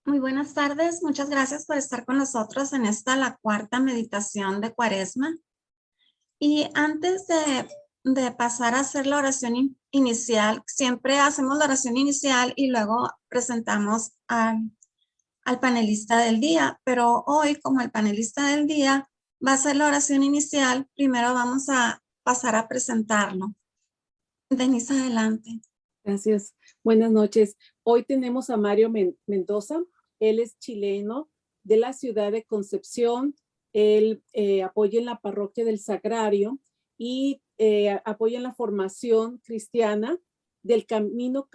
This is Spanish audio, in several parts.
Muy buenas tardes, muchas gracias por estar con nosotros en la cuarta meditación de Cuaresma. Y antes de pasar a hacer la oración inicial, siempre hacemos la oración inicial y luego presentamos al panelista del día, pero hoy como el panelista del día va a hacer la oración inicial, primero vamos a pasar a presentarlo. Denise, adelante. Gracias. Buenas noches. Hoy tenemos a Mario Mendoza. Él es chileno de la ciudad de Concepción. Él apoya en la parroquia del Sagrario y apoya en la formación cristiana del camino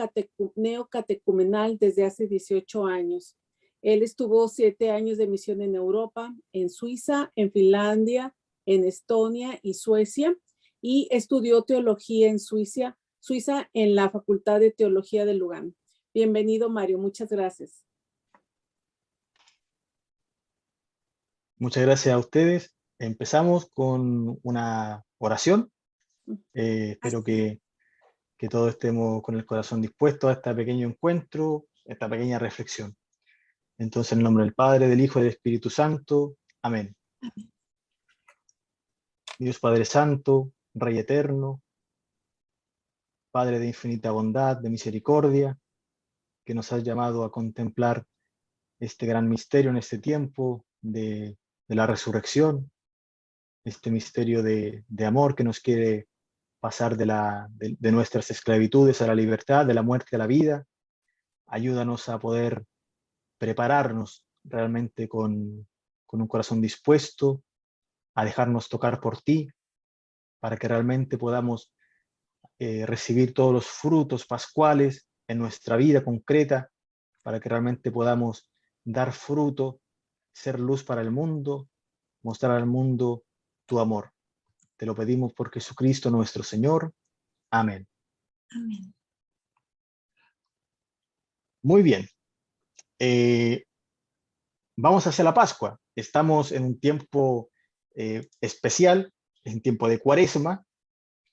neocatecumenal desde hace 18 años. Él estuvo 7 años de misión en Europa, en Suiza, en Finlandia, en Estonia y Suecia, y estudió teología en Suiza en la Facultad de Teología de Lugano. Bienvenido, Mario. Muchas gracias. Muchas gracias a ustedes. Empezamos con una oración. Espero que todos estemos con el corazón dispuesto a este pequeño encuentro, esta pequeña reflexión. Entonces, en el nombre del Padre, del Hijo y del Espíritu Santo. Amén. Dios Padre Santo, Rey Eterno, Padre de infinita bondad, de misericordia, que nos has llamado a contemplar este gran misterio en este tiempo de la resurrección, este misterio de amor que nos quiere pasar de nuestras esclavitudes a la libertad, de la muerte a la vida. Ayúdanos a poder prepararnos realmente con un corazón dispuesto a dejarnos tocar por ti, para que realmente podamos recibir todos los frutos pascuales en nuestra vida concreta, para que realmente podamos dar fruto, ser luz para el mundo, mostrar al mundo tu amor. Te lo pedimos por Jesucristo nuestro Señor. Amén. Amén. Muy bien. Vamos hacia la Pascua. Estamos en un tiempo especial, en tiempo de Cuaresma,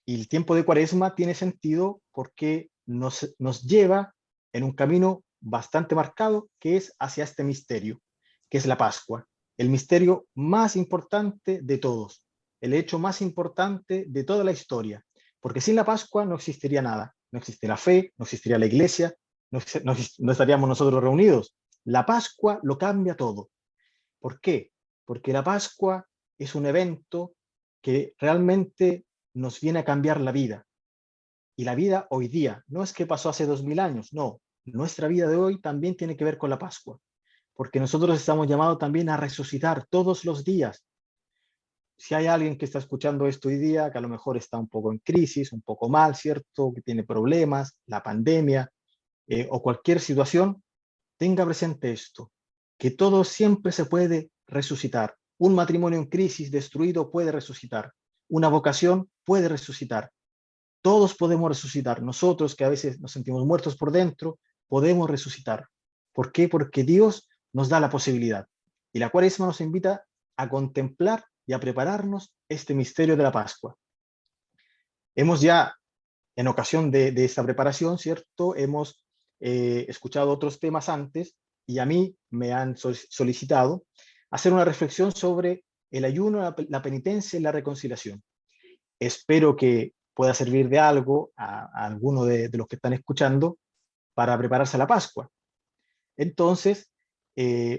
y el tiempo de Cuaresma tiene sentido porque nos lleva en un camino bastante marcado, que es hacia este misterio, que es la Pascua, el misterio más importante de todos, el hecho más importante de toda la historia, porque sin la Pascua no existiría nada, no existiría la fe, no existiría la iglesia, no estaríamos nosotros reunidos. La Pascua lo cambia todo. ¿Por qué? Porque la Pascua es un evento que realmente nos viene a cambiar la vida. Y la vida hoy día, no es que pasó hace 2000 años, no. Nuestra vida de hoy también tiene que ver con la Pascua, porque nosotros estamos llamados también a resucitar todos los días. Si hay alguien que está escuchando esto hoy día, que a lo mejor está un poco en crisis, un poco mal, ¿cierto? Que tiene problemas, la pandemia o cualquier situación, tenga presente esto, que todo siempre se puede resucitar. Un matrimonio en crisis, destruido, puede resucitar. Una vocación puede resucitar. Todos podemos resucitar. Nosotros, que a veces nos sentimos muertos por dentro, podemos resucitar. ¿Por qué? Porque Dios nos da la posibilidad. Y la Cuaresma nos invita a contemplar y a prepararnos este misterio de la Pascua. Hemos ya, en ocasión de esta preparación, ¿cierto? Hemos escuchado otros temas antes y a mí me han solicitado hacer una reflexión sobre el ayuno, la penitencia y la reconciliación. Espero que pueda servir de algo a alguno de los que están escuchando para prepararse a la Pascua. Entonces,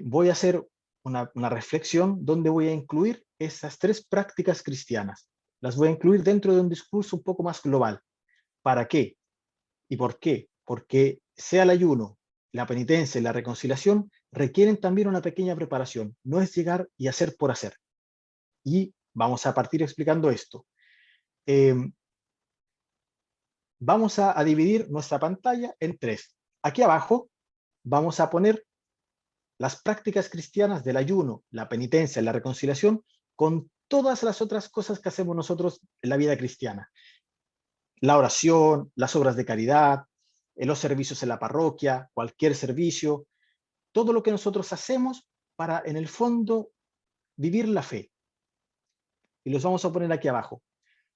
voy a hacer una reflexión donde voy a incluir esas 3 prácticas cristianas. Las voy a incluir dentro de un discurso un poco más global. ¿Para qué? ¿Y por qué? Porque sea el ayuno, la penitencia y la reconciliación requieren también una pequeña preparación. No es llegar y hacer por hacer. Y vamos a partir explicando esto. Vamos a dividir nuestra pantalla en 3. Aquí abajo vamos a poner las prácticas cristianas del ayuno, la penitencia y la reconciliación con todas las otras cosas que hacemos nosotros en la vida cristiana. La oración, las obras de caridad, los servicios en la parroquia, cualquier servicio, todo lo que nosotros hacemos para, en el fondo, vivir la fe. Y los vamos a poner aquí abajo.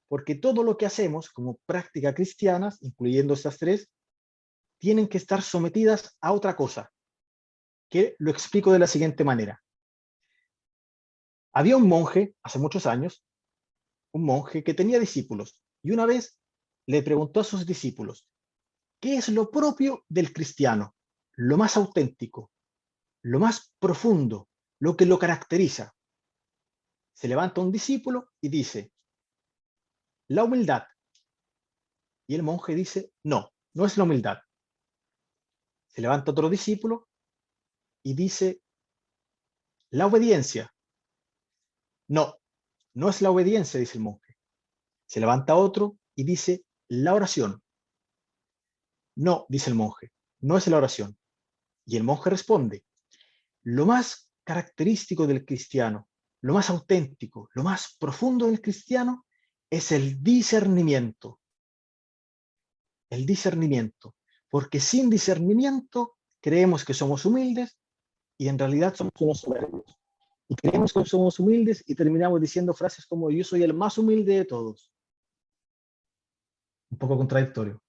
Porque todo lo que hacemos como prácticas cristianas, incluyendo estas 3, tienen que estar sometidas a otra cosa, que lo explico de la siguiente manera. Había un monje, hace muchos años, un monje que tenía discípulos, y una vez le preguntó a sus discípulos, ¿qué es lo propio del cristiano? Lo más auténtico, lo más profundo, lo que lo caracteriza. Se levanta un discípulo y dice, la humildad. Y el monje dice, no, no es la humildad. Se levanta otro discípulo y dice, la obediencia. No, no es la obediencia, dice el monje. Se levanta otro y dice, la oración. No, dice el monje, no es la oración. Y el monje responde, lo más característico del cristiano, lo más auténtico, lo más profundo del cristiano es el discernimiento. El discernimiento. Porque sin discernimiento creemos que somos humildes y en realidad somos unos soberbios. Y creemos que somos humildes y terminamos diciendo frases como yo soy el más humilde de todos. Un poco contradictorio.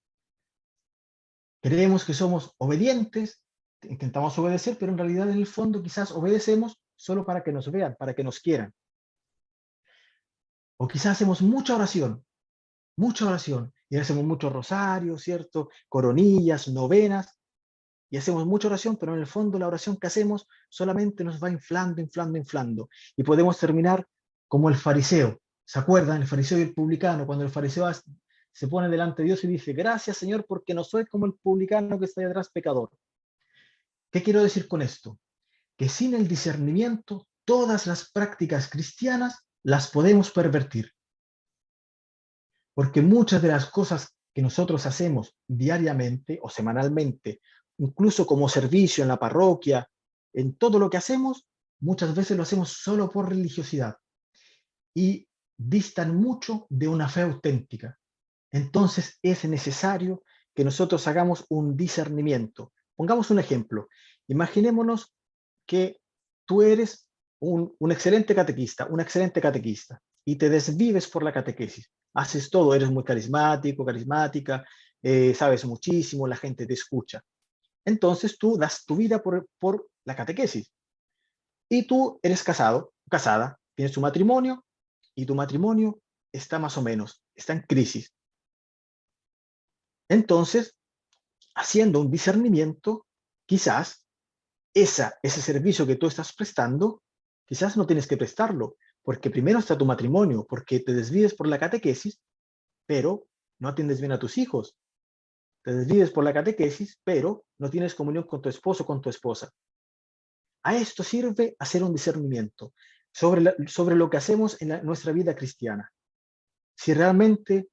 Creemos que somos obedientes, intentamos obedecer, pero en realidad en el fondo quizás obedecemos solo para que nos vean, para que nos quieran. O quizás hacemos mucha oración, y hacemos muchos rosarios, ¿cierto? Coronillas, novenas, y hacemos mucha oración, pero en el fondo la oración que hacemos solamente nos va inflando, inflando, inflando. Y podemos terminar como el fariseo. ¿Se acuerdan? El fariseo y el publicano, cuando el fariseo se pone delante de Dios y dice, gracias Señor, porque no soy como el publicano que está ahí atrás pecador. ¿Qué quiero decir con esto? Que sin el discernimiento, todas las prácticas cristianas las podemos pervertir. Porque muchas de las cosas que nosotros hacemos diariamente o semanalmente, incluso como servicio en la parroquia, en todo lo que hacemos, muchas veces lo hacemos solo por religiosidad y distan mucho de una fe auténtica. Entonces es necesario que nosotros hagamos un discernimiento. Pongamos un ejemplo. Imaginémonos que tú eres un excelente catequista, una excelente catequista, y te desvives por la catequesis. Haces todo, eres muy carismático, carismática, sabes muchísimo, la gente te escucha. Entonces tú das tu vida por la catequesis. Y tú eres casado, casada, tienes un matrimonio, y tu matrimonio está más o menos, está en crisis. Entonces, haciendo un discernimiento, quizás ese servicio que tú estás prestando, quizás no tienes que prestarlo, porque primero está tu matrimonio, porque te desvives por la catequesis, pero no atiendes bien a tus hijos. Te desvives por la catequesis, pero no tienes comunión con tu esposo o con tu esposa. A esto sirve hacer un discernimiento sobre lo que hacemos en nuestra vida cristiana. Si realmente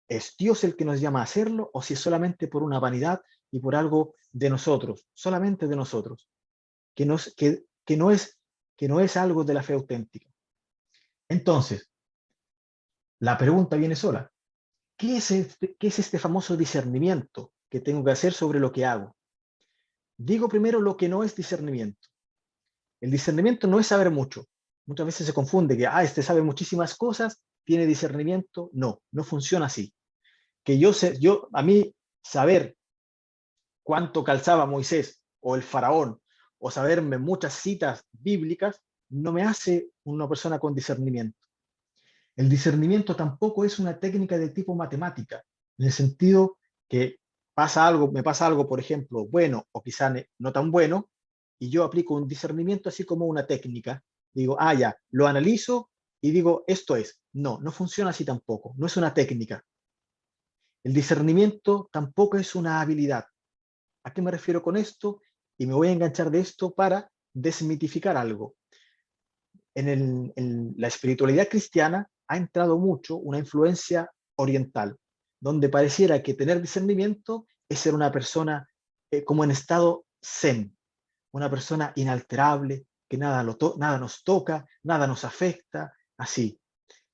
¿es Dios el que nos llama a hacerlo o si es solamente por una vanidad y por algo de nosotros, solamente de nosotros, que no es algo de la fe auténtica? Entonces, la pregunta viene sola. ¿Qué es este famoso discernimiento que tengo que hacer sobre lo que hago? Digo primero lo que no es discernimiento. El discernimiento no es saber mucho. Muchas veces se confunde que, este sabe muchísimas cosas, tiene discernimiento. No, no funciona así. Que a mí saber cuánto calzaba Moisés o el faraón o saberme muchas citas bíblicas no me hace una persona con discernimiento. El discernimiento tampoco es una técnica de tipo matemática, en el sentido que me pasa algo, por ejemplo, bueno o quizá no tan bueno, y yo aplico un discernimiento así como una técnica. Digo, ya, lo analizo y digo, esto es. No, no funciona así tampoco, no es una técnica. El discernimiento tampoco es una habilidad. ¿A qué me refiero con esto? Y me voy a enganchar de esto para desmitificar algo. En la espiritualidad cristiana ha entrado mucho una influencia oriental, donde pareciera que tener discernimiento es ser una persona como en estado zen, una persona inalterable, que nada nos toca, nada nos afecta, así.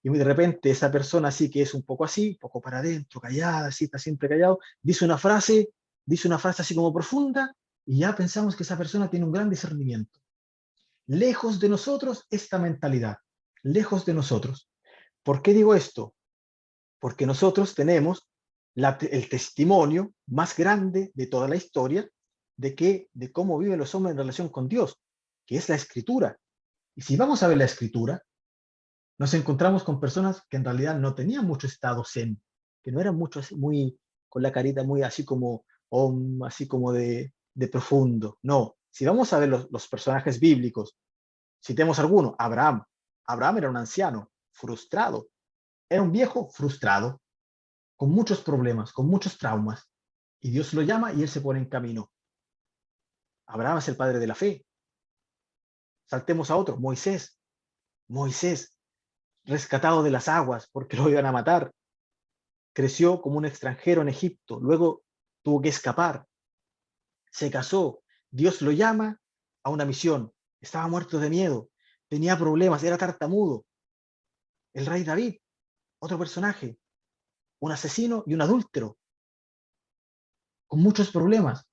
Y de repente esa persona así que es un poco así, un poco para adentro, callada, así, está siempre callado, dice una frase así como profunda y ya pensamos que esa persona tiene un gran discernimiento. Lejos de nosotros esta mentalidad, lejos de nosotros. ¿Por qué digo esto? Porque nosotros tenemos el testimonio más grande de toda la historia, de cómo viven los hombres en relación con Dios, que es la Escritura. Y si vamos a ver la Escritura, nos encontramos con personas que en realidad no tenían mucho estado zen, que no eran mucho así, muy, con la carita muy así como, así como de profundo. No, si vamos a ver los personajes bíblicos, citemos alguno, Abraham. Abraham era un anciano, frustrado. Era un viejo frustrado, con muchos problemas, con muchos traumas. Y Dios lo llama y él se pone en camino. Abraham es el padre de la fe. Saltemos a otro, Moisés. Moisés, rescatado de las aguas porque lo iban a matar. Creció como un extranjero en Egipto, luego tuvo que escapar. Se casó, Dios lo llama a una misión. Estaba muerto de miedo, tenía problemas, era tartamudo. El rey David, otro personaje, un asesino y un adúltero, con muchos problemas.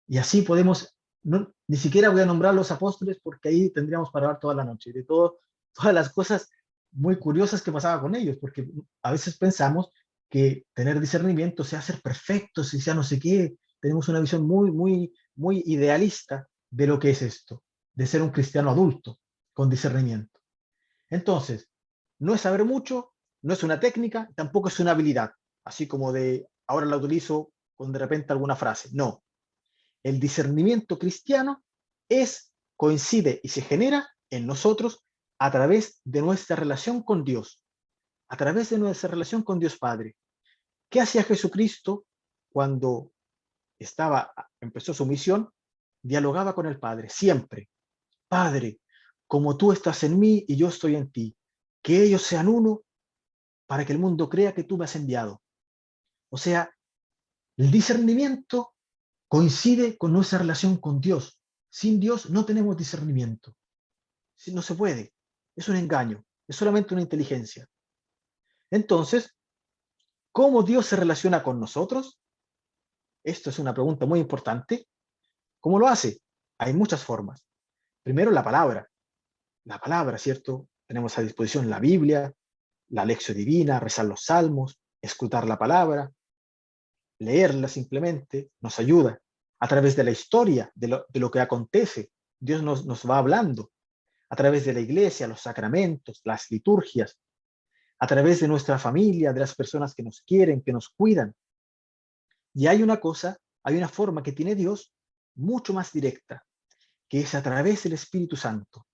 Y así podemos, no, ni siquiera voy a nombrar los apóstoles porque ahí tendríamos para hablar toda la noche, de todas las cosas muy curiosas que pasaba con ellos, porque a veces pensamos que tener discernimiento sea ser perfectos y sea no sé qué, tenemos una visión muy idealista de lo que es esto, de ser un cristiano adulto con discernimiento. Entonces, no es saber mucho, no es una técnica, tampoco es una habilidad, así como de ahora la utilizo con de repente alguna frase. No, el discernimiento cristiano coincide y se genera en nosotros a través de nuestra relación con Dios, a través de nuestra relación con Dios Padre. ¿Qué hacía Jesucristo cuando empezó su misión? Dialogaba con el Padre, siempre. Padre, como tú estás en mí y yo estoy en ti, que ellos sean uno para que el mundo crea que tú me has enviado. O sea, el discernimiento coincide con nuestra relación con Dios. Sin Dios no tenemos discernimiento. No se puede. Es un engaño. Es solamente una inteligencia. Entonces, ¿cómo Dios se relaciona con nosotros? Esto es una pregunta muy importante. ¿Cómo lo hace? Hay muchas formas. Primero, la palabra. La palabra, ¿cierto? Tenemos a disposición la Biblia, la lección divina, rezar los salmos, escrutar la palabra, leerla simplemente, nos ayuda. A través de la historia, de lo que acontece, Dios nos va hablando. A través de la iglesia, los sacramentos, las liturgias, a través de nuestra familia, de las personas que nos quieren, que nos cuidan. Y hay una forma que tiene Dios mucho más directa, que es a través del Espíritu Santo.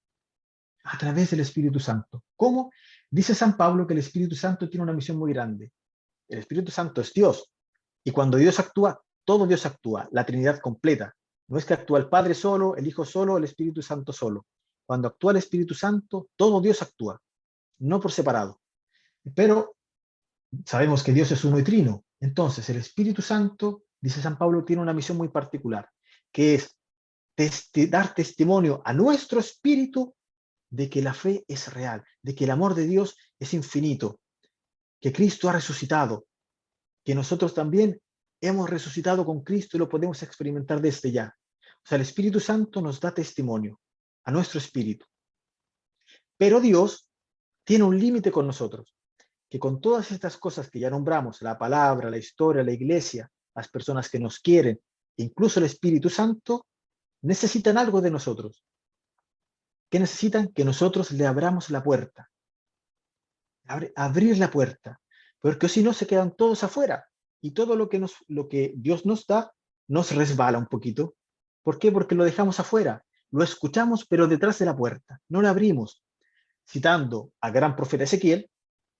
A través del Espíritu Santo. ¿Cómo? Dice San Pablo que el Espíritu Santo tiene una misión muy grande. El Espíritu Santo es Dios. Y cuando Dios actúa, todo Dios actúa, la Trinidad completa. No es que actúa el Padre solo, el Hijo solo, el Espíritu Santo solo. Cuando actúa el Espíritu Santo, todo Dios actúa, no por separado. Pero sabemos que Dios es uno y trino. Entonces, el Espíritu Santo, dice San Pablo, tiene una misión muy particular, que es dar testimonio a nuestro espíritu de que la fe es real, de que el amor de Dios es infinito, que Cristo ha resucitado, que nosotros también hemos resucitado con Cristo y lo podemos experimentar desde ya. O sea, el Espíritu Santo nos da testimonio a nuestro espíritu. Pero Dios tiene un límite con nosotros, que con todas estas cosas que ya nombramos, la palabra, la historia, la iglesia, las personas que nos quieren, incluso el Espíritu Santo, necesitan algo de nosotros. ¿Qué necesitan? Que nosotros le abramos la puerta. Abrir la puerta, porque si no se quedan todos afuera y todo lo que Dios nos da nos resbala un poquito. ¿Por qué? Porque lo dejamos afuera, lo escuchamos pero detrás de la puerta, no la abrimos. Citando al gran profeta Ezequiel,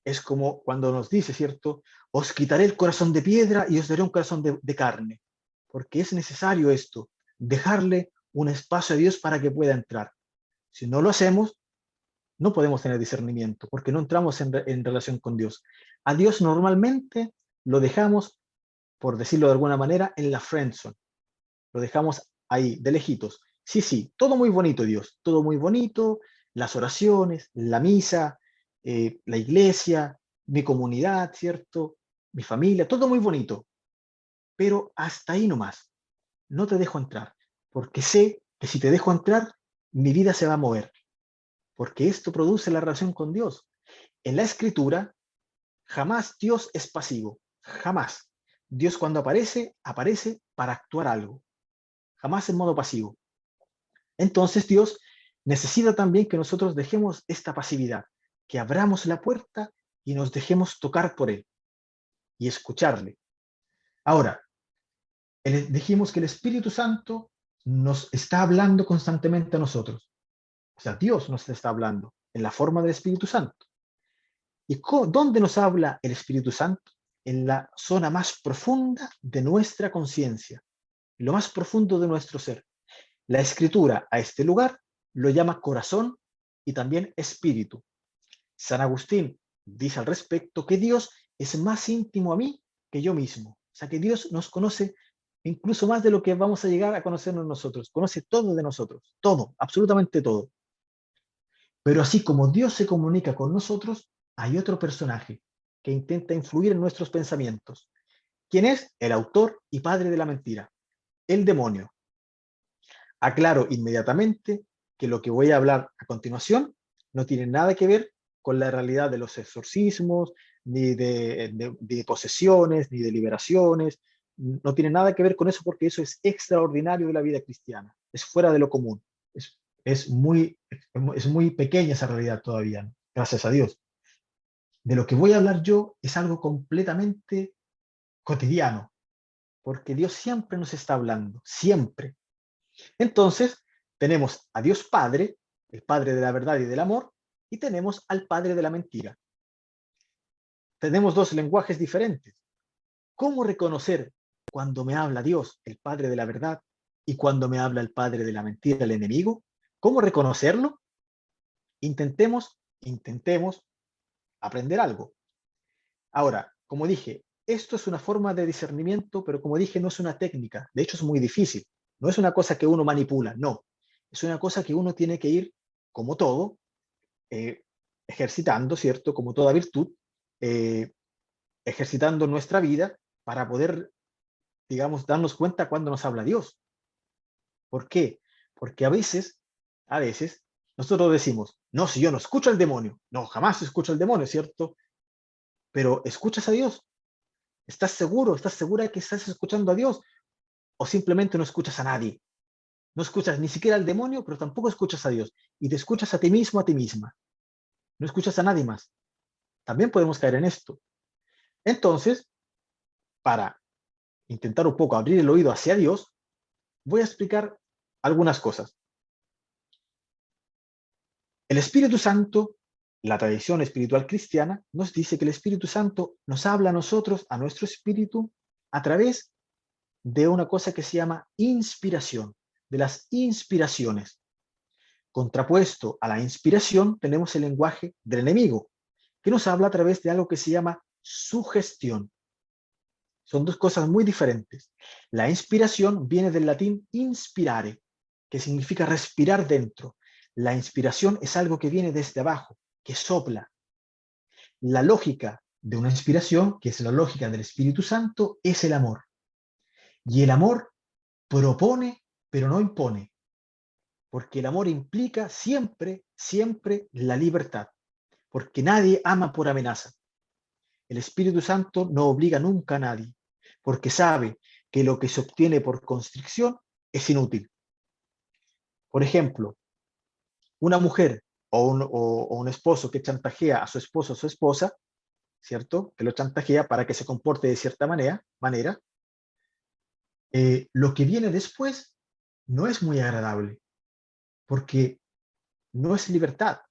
es como cuando nos dice, ¿cierto? Os quitaré el corazón de piedra y os daré un corazón de carne, porque es necesario esto, dejarle un espacio a Dios para que pueda entrar. Si no lo hacemos, no podemos tener discernimiento porque no entramos en relación con Dios. A Dios normalmente lo dejamos, por decirlo de alguna manera, en la friendzone. Lo dejamos ahí, de lejitos. Sí, todo muy bonito Dios, todo muy bonito, las oraciones, la misa, la iglesia, mi comunidad, ¿cierto? Mi familia, todo muy bonito. Pero hasta ahí nomás. No te dejo entrar, porque sé que si te dejo entrar, mi vida se va a mover. Porque esto produce la relación con Dios. En la Escritura, jamás Dios es pasivo, jamás. Dios cuando aparece, aparece para actuar algo. jamás en modo pasivo. Entonces Dios necesita también que nosotros dejemos esta pasividad, que abramos la puerta y nos dejemos tocar por Él y escucharle. Ahora, dijimos que el Espíritu Santo nos está hablando constantemente a nosotros. O sea, Dios nos está hablando en la forma del Espíritu Santo. ¿Y dónde nos habla el Espíritu Santo? En la zona más profunda de nuestra conciencia, lo más profundo de nuestro ser. La Escritura a este lugar lo llama corazón y también espíritu. San Agustín dice al respecto que Dios es más íntimo a mí que yo mismo. O sea, que Dios nos conoce incluso más de lo que vamos a llegar a conocernos nosotros. Conoce todo de nosotros, todo, absolutamente todo. Pero así como Dios se comunica con nosotros, hay otro personaje que intenta influir en nuestros pensamientos. ¿Quién es? El autor y padre de la mentira, el demonio. Aclaro inmediatamente que lo que voy a hablar a continuación no tiene nada que ver con la realidad de los exorcismos, ni de posesiones, ni de liberaciones. No tiene nada que ver con eso porque eso es extraordinario de la vida cristiana. Es fuera de lo común. Es muy pequeña esa realidad todavía, ¿no? Gracias a Dios. De lo que voy a hablar yo es algo completamente cotidiano, porque Dios siempre nos está hablando, siempre. Entonces, tenemos a Dios Padre, el Padre de la verdad y del amor, y tenemos al Padre de la mentira. Tenemos dos lenguajes diferentes. ¿Cómo reconocer cuando me habla Dios, el Padre de la verdad, y cuando me habla el Padre de la mentira, el enemigo? ¿Cómo reconocerlo? Intentemos aprender algo. Ahora, como dije, esto es una forma de discernimiento, pero como dije, no es una técnica. De hecho, es muy difícil. No es una cosa que uno manipula, no. Es una cosa que uno tiene que ir, como todo, ejercitando, ¿cierto? Como toda virtud, ejercitando nuestra vida para poder, digamos, darnos cuenta cuando nos habla Dios. ¿Por qué? Porque a veces, nosotros decimos, no, si yo no escucho al demonio, no, jamás escucho al demonio, ¿cierto? Pero ¿escuchas a Dios? ¿Estás seguro? ¿Estás segura de que estás escuchando a Dios? ¿O simplemente no escuchas a nadie? No escuchas ni siquiera al demonio, pero tampoco escuchas a Dios. Y te escuchas a ti mismo, a ti misma. No escuchas a nadie más. También podemos caer en esto. Entonces, para intentar un poco abrir el oído hacia Dios, voy a explicar algunas cosas. El Espíritu Santo, la tradición espiritual cristiana, nos dice que el Espíritu Santo nos habla a nosotros, a nuestro espíritu, a través de una cosa que se llama inspiración, de las inspiraciones. Contrapuesto a la inspiración tenemos el lenguaje del enemigo, que nos habla a través de algo que se llama sugestión. Son dos cosas muy diferentes. La inspiración viene del latín inspirare, que significa respirar dentro. La inspiración es algo que viene desde abajo, que sopla. La lógica de una inspiración, que es la lógica del Espíritu Santo, es el amor. Y el amor propone, pero no impone. Porque el amor implica siempre, siempre la libertad. Porque nadie ama por amenaza. El Espíritu Santo no obliga nunca a nadie, porque sabe que lo que se obtiene por constricción es inútil. Por ejemplo, una mujer o un esposo que chantajea a su esposo o su esposa, ¿cierto? Que lo chantajea para que se comporte de cierta manera, lo que viene después no es muy agradable, porque no es libertad.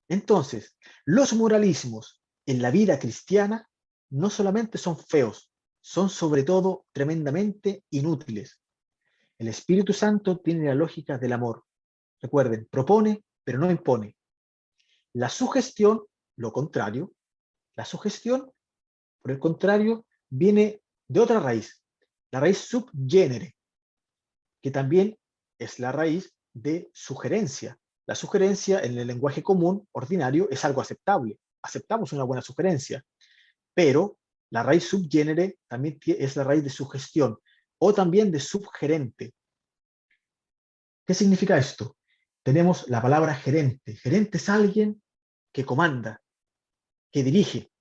Entonces, los moralismos en la vida cristiana no solamente son feos, son sobre todo tremendamente inútiles. El Espíritu Santo tiene la lógica del amor. Recuerden, propone, pero no impone. La sugestión, lo contrario, la sugestión, por el contrario, viene de otra raíz, la raíz subgénere, que también es la raíz de sugerencia. La sugerencia en el lenguaje común, ordinario, es algo aceptable. Aceptamos una buena sugerencia, pero la raíz subgénere también es la raíz de sugestión o también de subgerente. ¿Qué significa esto? Tenemos la palabra gerente. Gerente es alguien que comanda, que dirige.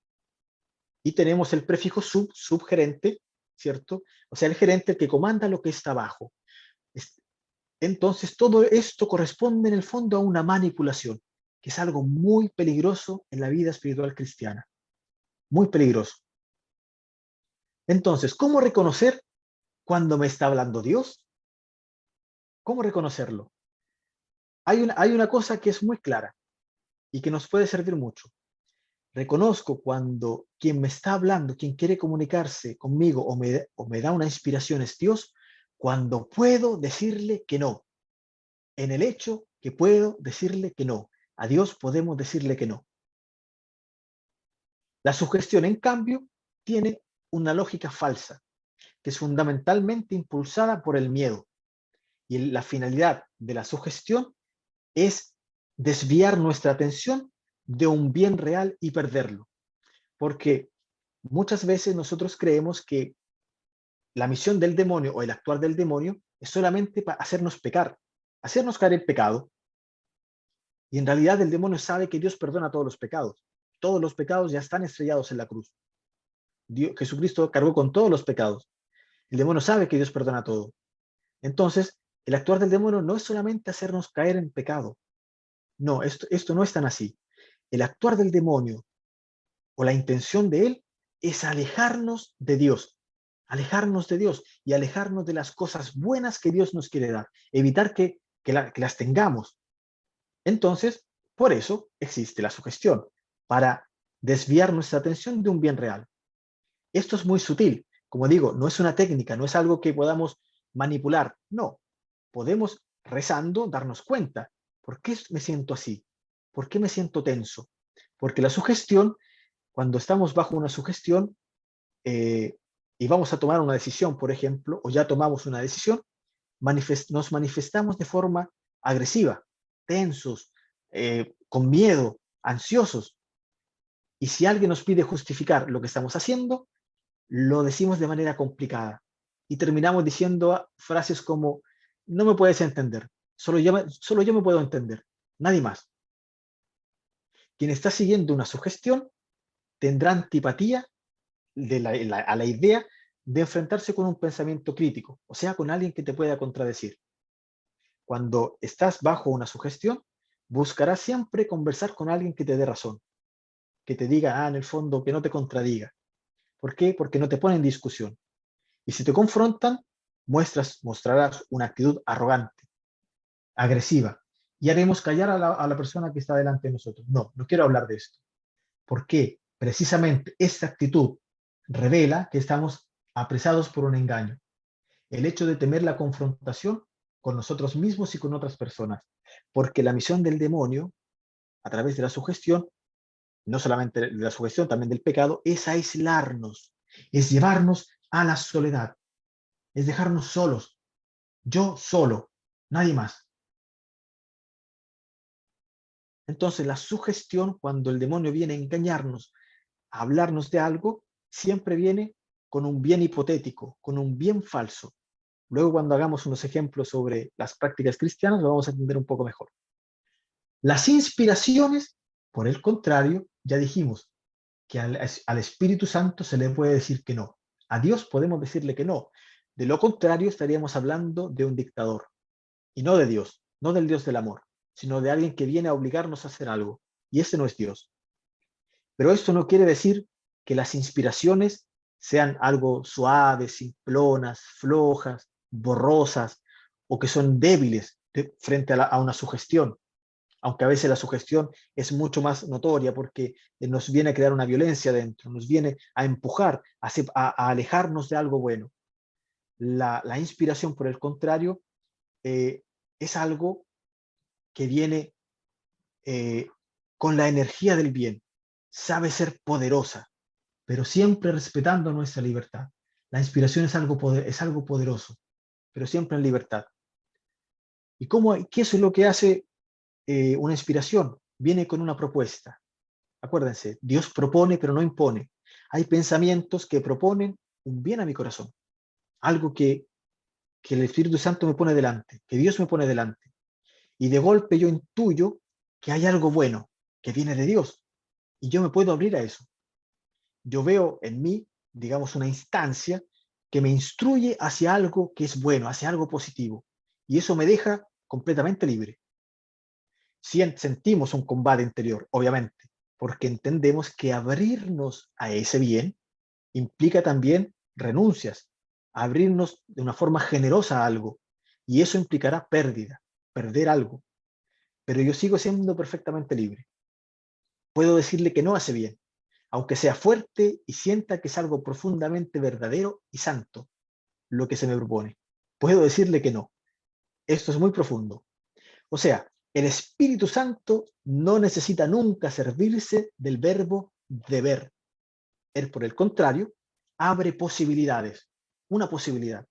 Y tenemos el prefijo subgerente, ¿cierto? O sea, el gerente, el que comanda lo que está abajo. Entonces todo esto corresponde en el fondo a una manipulación, que es algo muy peligroso en la vida espiritual cristiana. Muy peligroso. Entonces, ¿cómo reconocer cuando me está hablando Dios? ¿Cómo reconocerlo? Hay una cosa que es muy clara y que nos puede servir mucho. Reconozco cuando quien me está hablando, quien quiere comunicarse conmigo o me da una inspiración es Dios, cuando puedo decirle que no. En el hecho que puedo decirle que no. A Dios podemos decirle que no. La sugestión, en cambio, tiene una lógica falsa, que es fundamentalmente impulsada por el miedo. Y la finalidad de la sugestión es desviar nuestra atención de un bien real y perderlo. Porque muchas veces nosotros creemos que la misión del demonio o el actuar del demonio es solamente para hacernos pecar, hacernos caer en pecado. Y en realidad el demonio sabe que Dios perdona todos los pecados. Todos los pecados ya están estrellados en la cruz. Jesucristo cargó con todos los pecados. El demonio sabe que Dios perdona todo. Entonces, el actuar del demonio no es solamente hacernos caer en pecado. No, esto no es tan así. El actuar del demonio o la intención de él es alejarnos de Dios y alejarnos de las cosas buenas que Dios nos quiere dar, evitar que las tengamos. Entonces, por eso existe la sugestión, para desviar nuestra atención de un bien real. Esto es muy sutil, como digo, no es una técnica, no es algo que podamos manipular, no. Podemos rezando darnos cuenta, ¿por qué me siento así? ¿Por qué me siento tenso? Porque la sugestión, cuando estamos bajo una sugestión y vamos a tomar una decisión, por ejemplo, o ya tomamos una decisión, nos manifestamos de forma agresiva, tensos, con miedo, ansiosos. Y si alguien nos pide justificar lo que estamos haciendo, lo decimos de manera complicada y terminamos diciendo frases como, no me puedes entender, solo yo me puedo entender, nadie más. Quien está siguiendo una sugestión tendrá antipatía a la idea de enfrentarse con un pensamiento crítico, o sea, con alguien que te pueda contradecir. Cuando estás bajo una sugestión, buscarás siempre conversar con alguien que te dé razón, que te diga, en el fondo, que no te contradiga. ¿Por qué? Porque no te pone en discusión. Y si te confrontan, mostrarás una actitud arrogante, agresiva, y haremos callar a la persona que está delante de nosotros. No, no quiero hablar de esto. ¿Por qué? Precisamente esta actitud revela que estamos apresados por un engaño. El hecho de temer la confrontación con nosotros mismos y con otras personas. Porque la misión del demonio, a través de la sugestión, no solamente de la sugestión, también del pecado, es aislarnos, es llevarnos a la soledad, es dejarnos solos, yo solo, nadie más. Entonces la sugestión, cuando el demonio viene a engañarnos, a hablarnos de algo, siempre viene con un bien hipotético, con un bien falso. Luego cuando hagamos unos ejemplos sobre las prácticas cristianas, lo vamos a entender un poco mejor. Las inspiraciones, por el contrario, ya dijimos que al Espíritu Santo se le puede decir que no. A Dios podemos decirle que no. De lo contrario, estaríamos hablando de un dictador. Y no de Dios, no del Dios del amor, sino de alguien que viene a obligarnos a hacer algo. Y ese no es Dios. Pero esto no quiere decir que las inspiraciones sean algo suaves, simplonas, flojas, borrosas, o que son débiles frente a una sugestión. Aunque a veces la sugestión es mucho más notoria porque nos viene a crear una violencia dentro, nos viene a empujar, a alejarnos de algo bueno. La inspiración, por el contrario, es algo que viene con la energía del bien, sabe ser poderosa, pero siempre respetando nuestra libertad. La inspiración es algo poderoso, pero siempre en libertad. ¿Y qué es lo que hace una inspiración? Viene con una propuesta. Acuérdense, Dios propone, pero no impone. Hay pensamientos que proponen un bien a mi corazón, algo que el Espíritu Santo me pone delante, que Dios me pone delante. Y de golpe yo intuyo que hay algo bueno, que viene de Dios, y yo me puedo abrir a eso. Yo veo en mí, digamos, una instancia que me instruye hacia algo que es bueno, hacia algo positivo. y eso me deja completamente libre. Sentimos un combate interior, obviamente, porque entendemos que abrirnos a ese bien implica también renuncias, abrirnos de una forma generosa a algo, y eso implicará pérdida, perder algo. Pero yo sigo siendo perfectamente libre. Puedo decirle que no a ese bien, aunque sea fuerte y sienta que es algo profundamente verdadero y santo, lo que se me propone. Puedo decirle que no. Esto es muy profundo. O sea, el Espíritu Santo no necesita nunca servirse del verbo deber. Él, por el contrario, abre posibilidades, una posibilidad.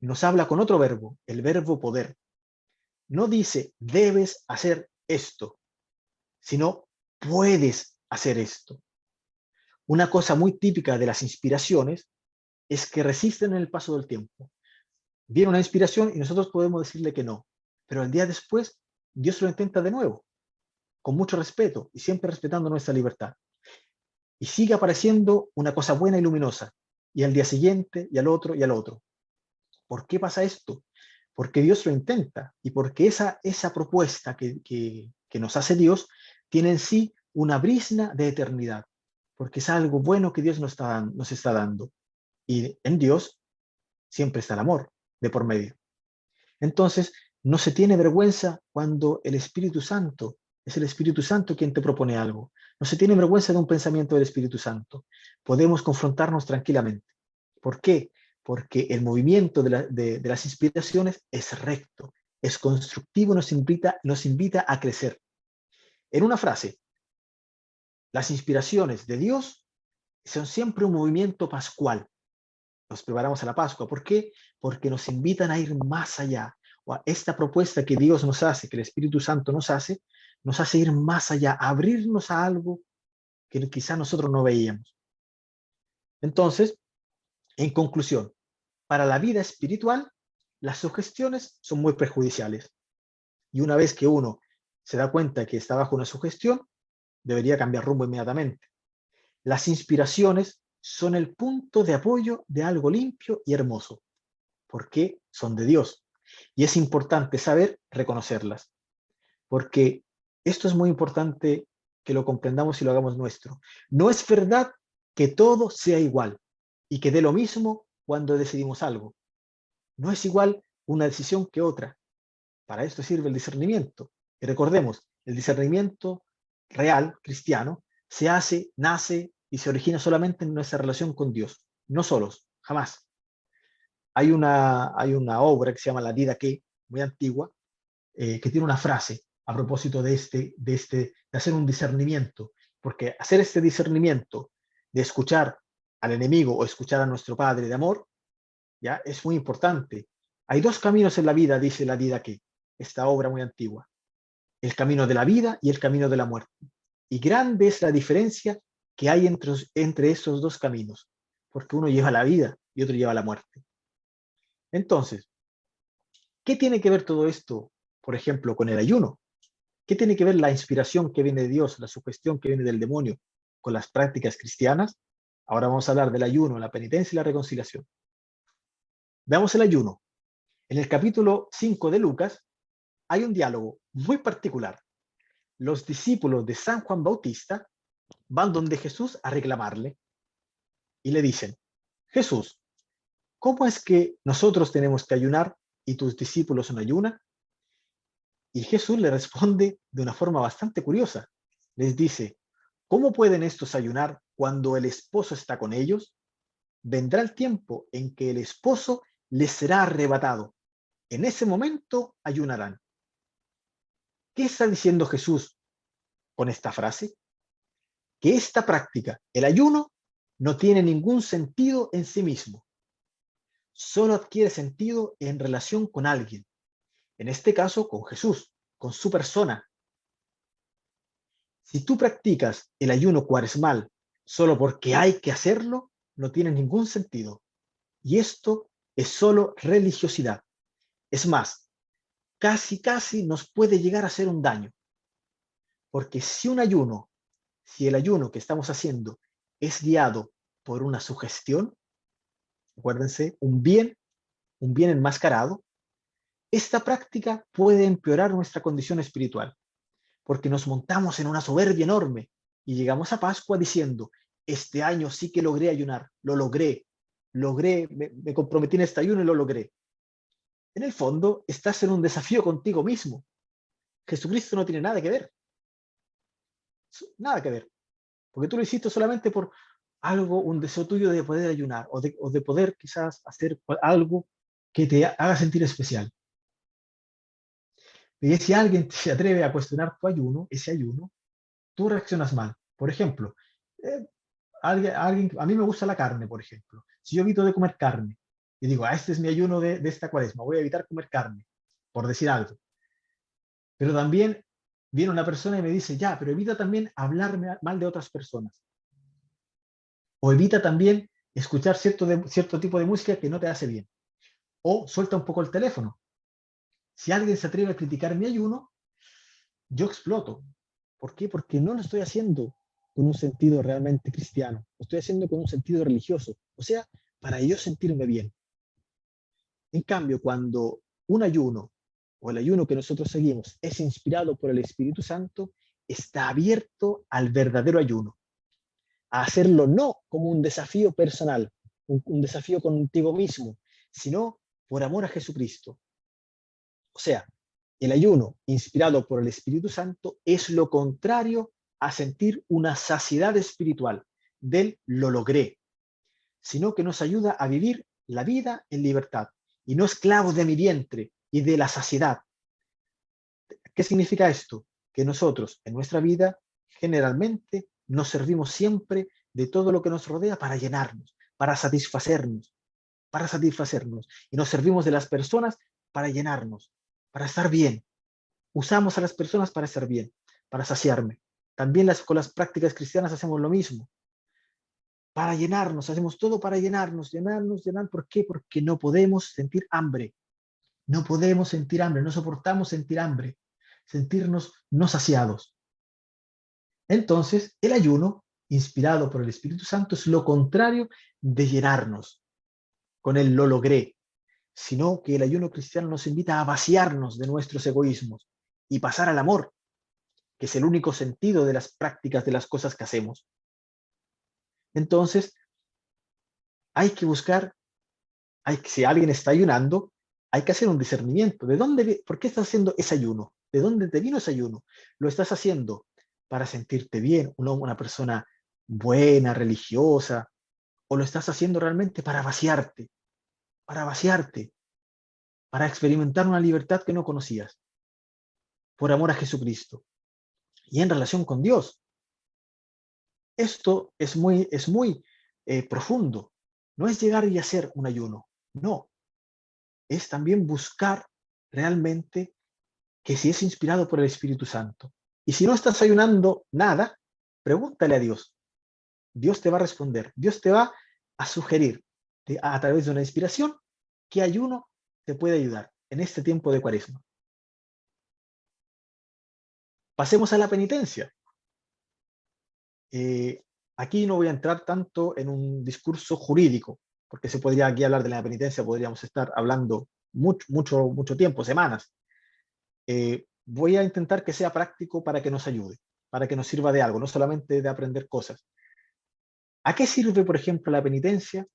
Nos habla con otro verbo, el verbo poder. No dice, debes hacer esto, sino, puedes hacer esto. Una cosa muy típica de las inspiraciones es que resisten en el paso del tiempo. Viene una inspiración y nosotros podemos decirle que no, pero el día después Dios lo intenta de nuevo, con mucho respeto y siempre respetando nuestra libertad. Y sigue apareciendo una cosa buena y luminosa, y al día siguiente, y al otro, y al otro. ¿Por qué pasa esto? Porque Dios lo intenta, y porque esa propuesta que nos hace Dios tiene en sí una brizna de eternidad, porque es algo bueno que Dios nos está dando. Y en Dios siempre está el amor de por medio. Entonces, no se tiene vergüenza cuando el Espíritu Santo es el Espíritu Santo quien te propone algo. No se tiene vergüenza de un pensamiento del Espíritu Santo. Podemos confrontarnos tranquilamente. ¿Por qué? Porque el movimiento de las inspiraciones es recto, es constructivo, nos invita a crecer. En una frase, las inspiraciones de Dios son siempre un movimiento pascual. Nos preparamos a la Pascua. ¿Por qué? Porque nos invitan a ir más allá. O a esta propuesta que Dios nos hace, que el Espíritu Santo nos hace ir más allá, abrirnos a algo que quizá nosotros no veíamos. Entonces, en conclusión, para la vida espiritual, las sugestiones son muy perjudiciales. Y una vez que uno se da cuenta que está bajo una sugestión, debería cambiar rumbo inmediatamente. Las inspiraciones son el punto de apoyo de algo limpio y hermoso, porque son de Dios. Y es importante saber reconocerlas, porque esto es muy importante que lo comprendamos y lo hagamos nuestro. No es verdad que todo sea igual y que dé lo mismo cuando decidimos algo. No es igual una decisión que otra. Para esto sirve el discernimiento. Y recordemos, el discernimiento real, cristiano, se hace, nace y se origina solamente en nuestra relación con Dios, no solos, jamás. Hay una obra que se llama La Didaqué, muy antigua, que tiene una frase a propósito de hacer un discernimiento, porque hacer este discernimiento de escuchar al enemigo o escuchar a nuestro Padre de amor, ya es muy importante. Hay dos caminos en la vida, dice La Didaqué, esta obra muy antigua: el camino de la vida y el camino de la muerte. Y grande es la diferencia que hay entre esos dos caminos, porque uno lleva la vida y otro lleva la muerte. Entonces, ¿qué tiene que ver todo esto, por ejemplo, con el ayuno? ¿Qué tiene que ver la inspiración que viene de Dios, la sugestión que viene del demonio, con las prácticas cristianas? Ahora vamos a hablar del ayuno, la penitencia y la reconciliación. Veamos el ayuno. En el capítulo 5 de Lucas hay un diálogo muy particular. Los discípulos de San Juan Bautista van donde Jesús a reclamarle y le dicen: Jesús, ¿cómo es que nosotros tenemos que ayunar y tus discípulos no ayunan? Y Jesús le responde de una forma bastante curiosa. Les dice: ¿cómo pueden estos ayunar cuando el esposo está con ellos? Vendrá el tiempo en que el esposo les será arrebatado. En ese momento ayunarán. ¿Qué está diciendo Jesús con esta frase? Que esta práctica, el ayuno, no tiene ningún sentido en sí mismo. Solo adquiere sentido en relación con alguien. En este caso, con Jesús, con su persona. Si tú practicas el ayuno cuaresmal solo porque hay que hacerlo, no tiene ningún sentido. Y esto es solo religiosidad. Es más, casi nos puede llegar a hacer un daño. Porque si el ayuno que estamos haciendo es guiado por una sugestión, acuérdense, un bien enmascarado, esta práctica puede empeorar nuestra condición espiritual, porque nos montamos en una soberbia enorme y llegamos a Pascua diciendo, este año sí que logré ayunar, lo logré, me comprometí en este ayuno y lo logré. En el fondo, estás en un desafío contigo mismo. Jesucristo no tiene nada que ver. Nada que ver. Porque tú lo hiciste solamente por algo, un deseo tuyo de poder ayunar o de poder quizás hacer algo que te haga sentir especial. Y si alguien se atreve a cuestionar tu ayuno, ese ayuno, tú reaccionas mal. Por ejemplo, a mí me gusta la carne, por ejemplo. Si yo evito de comer carne y digo, este es mi ayuno de esta cuaresma, voy a evitar comer carne, por decir algo. Pero también viene una persona y me dice, ya, pero evita también hablarme mal de otras personas. O evita también escuchar cierto tipo de música que no te hace bien. O suelta un poco el teléfono. Si alguien se atreve a criticar mi ayuno, yo exploto. ¿Por qué? Porque no lo estoy haciendo con un sentido realmente cristiano. Lo estoy haciendo con un sentido religioso. O sea, para yo sentirme bien. En cambio, cuando un ayuno o el ayuno que nosotros seguimos es inspirado por el Espíritu Santo, está abierto al verdadero ayuno. A hacerlo no como un desafío personal, un desafío contigo mismo, sino por amor a Jesucristo. O sea, el ayuno inspirado por el Espíritu Santo es lo contrario a sentir una saciedad espiritual del lo logré, sino que nos ayuda a vivir la vida en libertad y no esclavos de mi vientre y de la saciedad. ¿Qué significa esto? Que nosotros en nuestra vida generalmente nos servimos siempre de todo lo que nos rodea para llenarnos, para satisfacernos, y nos servimos de las personas para llenarnos, para estar bien. Usamos a las personas para estar bien, para saciarme. También con las prácticas cristianas hacemos lo mismo. Para llenarnos, hacemos todo para llenarnos. ¿Por qué? Porque no podemos sentir hambre. No podemos sentir hambre, no soportamos sentir hambre, sentirnos no saciados. Entonces, el ayuno, inspirado por el Espíritu Santo, es lo contrario de llenarnos con el lo logré, sino que el ayuno cristiano nos invita a vaciarnos de nuestros egoísmos y pasar al amor, que es el único sentido de las prácticas, de las cosas que hacemos. Entonces, hay que buscar, si alguien está ayunando, hay que hacer un discernimiento. ¿Por qué estás haciendo ese ayuno? ¿De dónde te vino ese ayuno? ¿Lo estás haciendo para sentirte bien, una persona buena, religiosa? ¿O lo estás haciendo realmente para vaciarte? Para experimentar una libertad que no conocías, por amor a Jesucristo y en relación con Dios. Esto es muy profundo. No es llegar y hacer un ayuno, no. Es también buscar realmente que si es inspirado por el Espíritu Santo. Y si no estás ayunando nada, pregúntale a Dios. Dios te va a responder. Dios te va a sugerir a través de una inspiración qué ayuno te puede ayudar en este tiempo de Cuaresma. Pasemos a la penitencia. Aquí no voy a entrar tanto en un discurso jurídico, porque se podría aquí hablar de la penitencia, podríamos estar hablando mucho tiempo, semanas. Voy a intentar que sea práctico para que nos ayude, para que nos sirva de algo, no solamente de aprender cosas. ¿A qué sirve, por ejemplo, la penitencia?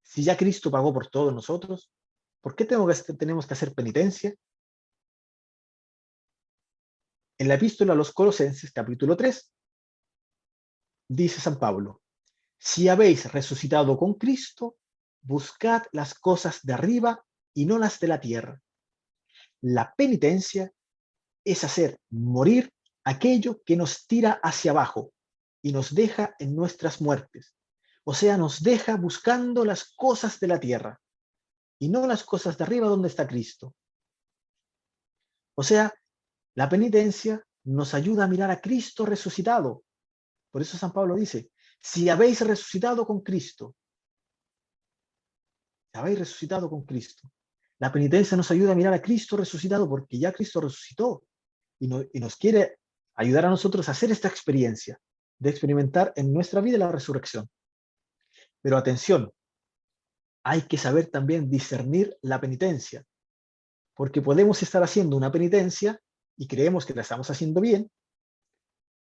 Si ya Cristo pagó por todos nosotros, ¿por qué tenemos que hacer penitencia? En la epístola a los Colosenses, capítulo 3, dice San Pablo, si habéis resucitado con Cristo, buscad las cosas de arriba y no las de la tierra. La penitencia es hacer morir aquello que nos tira hacia abajo y nos deja en nuestras muertes. O sea, nos deja buscando las cosas de la tierra y no las cosas de arriba donde está Cristo. O sea, la penitencia nos ayuda a mirar a Cristo resucitado. Por eso San Pablo dice, si habéis resucitado con Cristo, La penitencia nos ayuda a mirar a Cristo resucitado porque ya Cristo resucitó y nos quiere ayudar a nosotros a hacer esta experiencia de experimentar en nuestra vida la resurrección. Pero atención, hay que saber también discernir la penitencia. Porque podemos estar haciendo una penitencia y creemos que la estamos haciendo bien,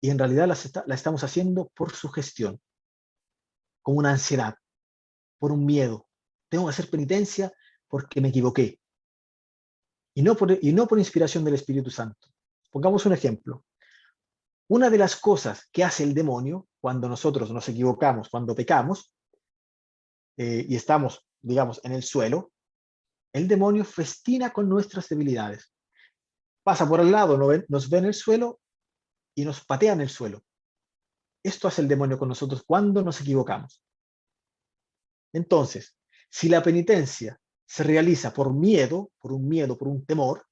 y en realidad la estamos haciendo por sugestión, con una ansiedad, por un miedo. Tengo que hacer penitencia porque me equivoqué, y no por inspiración del Espíritu Santo. Pongamos un ejemplo. Una de las cosas que hace el demonio cuando nosotros nos equivocamos, cuando pecamos, y estamos, digamos, en el suelo, el demonio festina con nuestras debilidades. Pasa por al lado, nos ve en el suelo y nos patea en el suelo. Esto hace el demonio con nosotros cuando nos equivocamos. Entonces, si la penitencia se realiza por miedo, por un temor,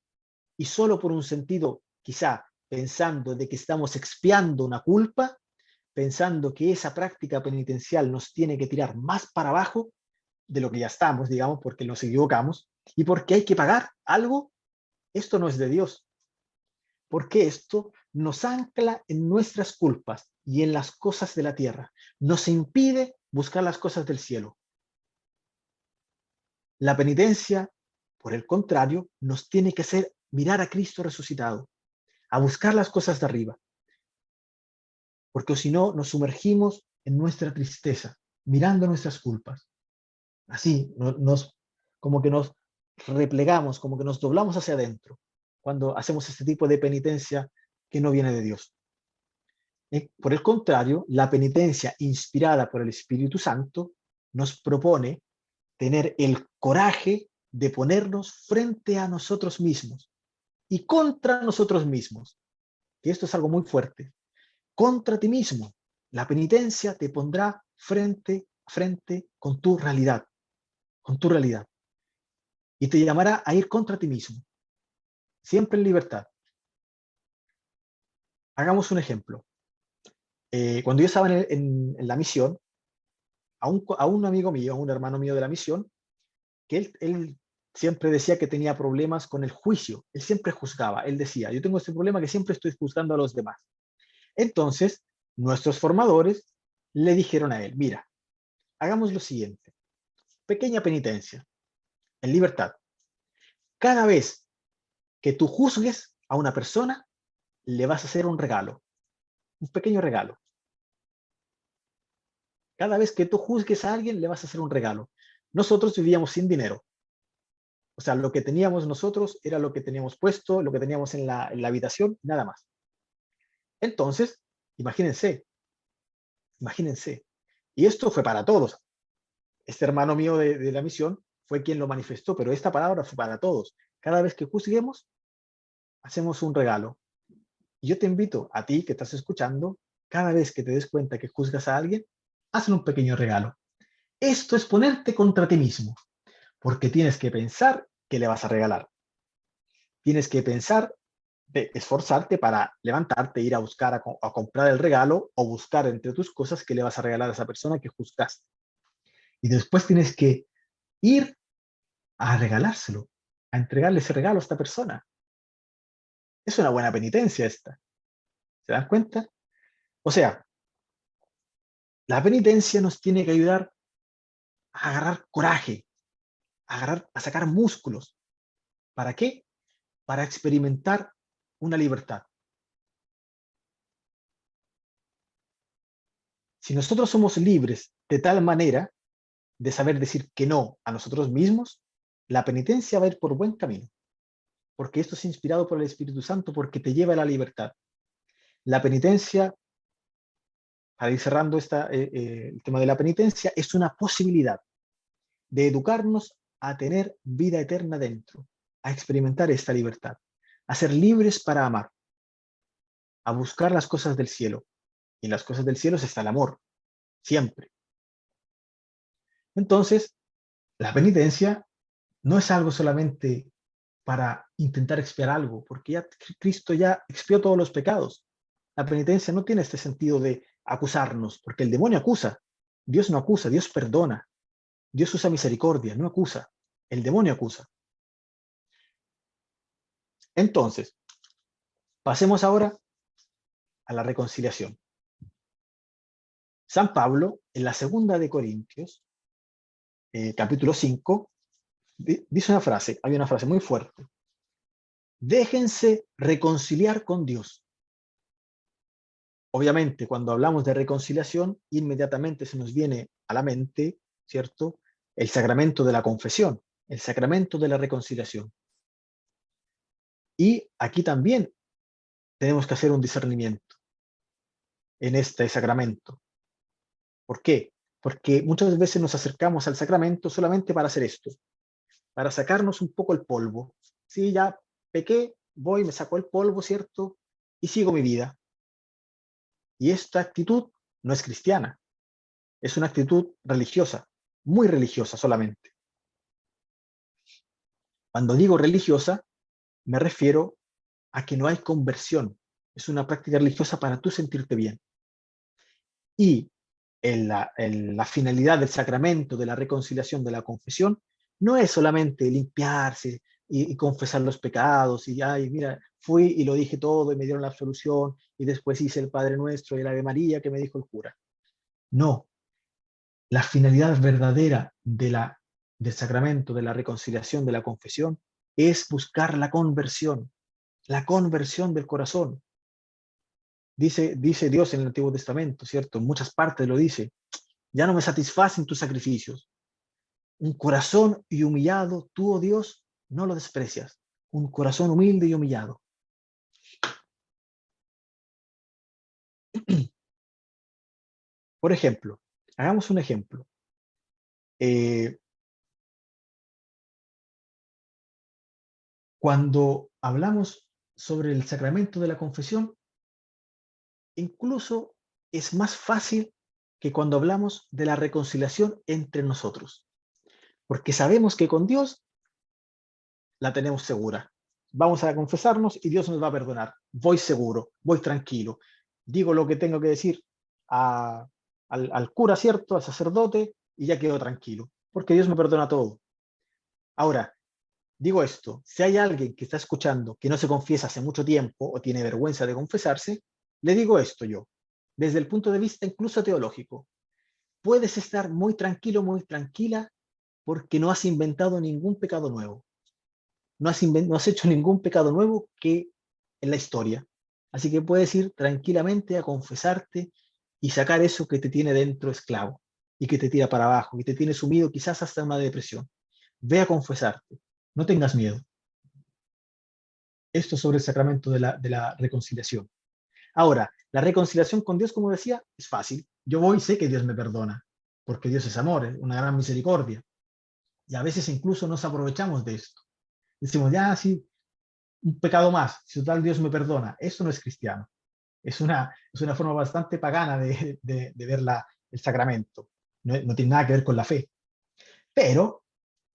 y solo por un sentido, quizá pensando de que estamos expiando una culpa, pensando que esa práctica penitencial nos tiene que tirar más para abajo de lo que ya estamos, digamos, porque nos equivocamos, y porque hay que pagar algo, esto no es de Dios. Porque esto nos ancla en nuestras culpas y en las cosas de la tierra. Nos impide buscar las cosas del cielo. La penitencia, por el contrario, nos tiene que hacer mirar a Cristo resucitado, a buscar las cosas de arriba. Porque si no, nos sumergimos en nuestra tristeza, mirando nuestras culpas. Así, como que nos replegamos, como que nos doblamos hacia adentro, cuando hacemos este tipo de penitencia que no viene de Dios. Por el contrario, la penitencia inspirada por el Espíritu Santo nos propone tener el coraje de ponernos frente a nosotros mismos y contra nosotros mismos. Y esto es algo muy fuerte. Contra ti mismo. La penitencia te pondrá frente a frente con tu realidad. Con tu realidad. Y te llamará a ir contra ti mismo. Siempre en libertad. Hagamos un ejemplo. Cuando yo estaba en la misión, a un amigo mío, a un hermano mío de la misión, que él siempre decía que tenía problemas con el juicio. Él siempre juzgaba. Él decía, yo tengo este problema que siempre estoy juzgando a los demás. Entonces, nuestros formadores le dijeron a él, mira, hagamos lo siguiente. Pequeña penitencia, en libertad. Cada vez que tú juzgues a una persona, le vas a hacer un regalo. Un pequeño regalo. Cada vez que tú juzgues a alguien, le vas a hacer un regalo. Nosotros vivíamos sin dinero. O sea, lo que teníamos nosotros era lo que teníamos puesto, lo que teníamos en la habitación, nada más. Entonces, imagínense. Y esto fue para todos. Este hermano mío de la misión fue quien lo manifestó, pero esta palabra fue para todos. Cada vez que juzguemos, hacemos un regalo. Y yo te invito a ti que estás escuchando, cada vez que te des cuenta que juzgas a alguien, hazle un pequeño regalo. Esto es ponerte contra ti mismo, porque tienes que pensar que le vas a regalar. Tienes que pensar de esforzarte para levantarte, ir a buscar, a comprar el regalo o buscar entre tus cosas que le vas a regalar a esa persona que juzgaste. Y después tienes que ir a regalárselo, a entregarle ese regalo a esta persona. Es una buena penitencia esta. ¿Se dan cuenta? O sea, la penitencia nos tiene que ayudar a agarrar coraje, a sacar músculos. ¿Para qué? Para experimentar una libertad. Si nosotros somos libres de tal manera de saber decir que no a nosotros mismos, la penitencia va a ir por buen camino, porque esto es inspirado por el Espíritu Santo, porque te lleva a la libertad. La penitencia, para ir cerrando el tema de la penitencia, es una posibilidad de educarnos a tener vida eterna dentro, a experimentar esta libertad, a ser libres para amar, a buscar las cosas del cielo. Y en las cosas del cielo está el amor, siempre. Entonces, la penitencia no es algo solamente para intentar expiar algo, porque ya Cristo ya expió todos los pecados. La penitencia no tiene este sentido de acusarnos, porque el demonio acusa. Dios no acusa, Dios perdona. Dios usa misericordia, no acusa. El demonio acusa. Entonces, pasemos ahora a la reconciliación. San Pablo, en la segunda de Corintios, capítulo 5, dice una frase, hay una frase muy fuerte. Déjense reconciliar con Dios. Obviamente, cuando hablamos de reconciliación, inmediatamente se nos viene a la mente, ¿cierto?, el sacramento de la confesión, el sacramento de la reconciliación. Y aquí también tenemos que hacer un discernimiento en este sacramento. ¿Por qué? Porque muchas veces nos acercamos al sacramento solamente para hacer esto, para sacarnos un poco el polvo. Sí, ya pequé, voy, me saco el polvo, ¿cierto? Y sigo mi vida. Y esta actitud no es cristiana, es una actitud religiosa, muy religiosa solamente. Cuando digo religiosa, me refiero a que no hay conversión. Es una práctica religiosa para tú sentirte bien. Y la finalidad del sacramento de la reconciliación, de la confesión, no es solamente limpiarse y confesar los pecados y, ay, mira, fui y lo dije todo y me dieron la absolución y después hice el Padre Nuestro y el Ave María que me dijo el cura. No, la finalidad verdadera del sacramento, de la reconciliación, de la confesión, es buscar la conversión del corazón. Dice Dios en el Antiguo Testamento, ¿cierto? En muchas partes lo dice. Ya no me satisfacen tus sacrificios. Un corazón y humillado, tú, oh Dios, no lo desprecias. Un corazón humilde y humillado. Por ejemplo, hagamos un ejemplo. Cuando hablamos sobre el sacramento de la confesión, incluso es más fácil que cuando hablamos de la reconciliación entre nosotros. Porque sabemos que con Dios la tenemos segura. Vamos a confesarnos y Dios nos va a perdonar. Voy seguro, voy tranquilo. Digo lo que tengo que decir al cura, ¿cierto? Al sacerdote, y ya quedo tranquilo, porque Dios me perdona todo. Ahora, digo esto, si hay alguien que está escuchando que no se confiesa hace mucho tiempo o tiene vergüenza de confesarse, le digo esto yo, desde el punto de vista incluso teológico. Puedes estar muy tranquilo, muy tranquila, porque no has inventado ningún pecado nuevo. No has hecho ningún pecado nuevo que en la historia. Así que puedes ir tranquilamente a confesarte y sacar eso que te tiene dentro esclavo y que te tira para abajo, que te tiene sumido quizás hasta una depresión. Ve a confesarte, no tengas miedo. Esto sobre el sacramento de la reconciliación. Ahora, la reconciliación con Dios, como decía, es fácil. Yo voy y sé que Dios me perdona, porque Dios es amor, es una gran misericordia. Y a veces incluso nos aprovechamos de esto. Decimos, ya, sí, un pecado más, si total Dios me perdona. Eso no es cristiano. Es una forma bastante pagana de ver el sacramento. No tiene nada que ver con la fe. Pero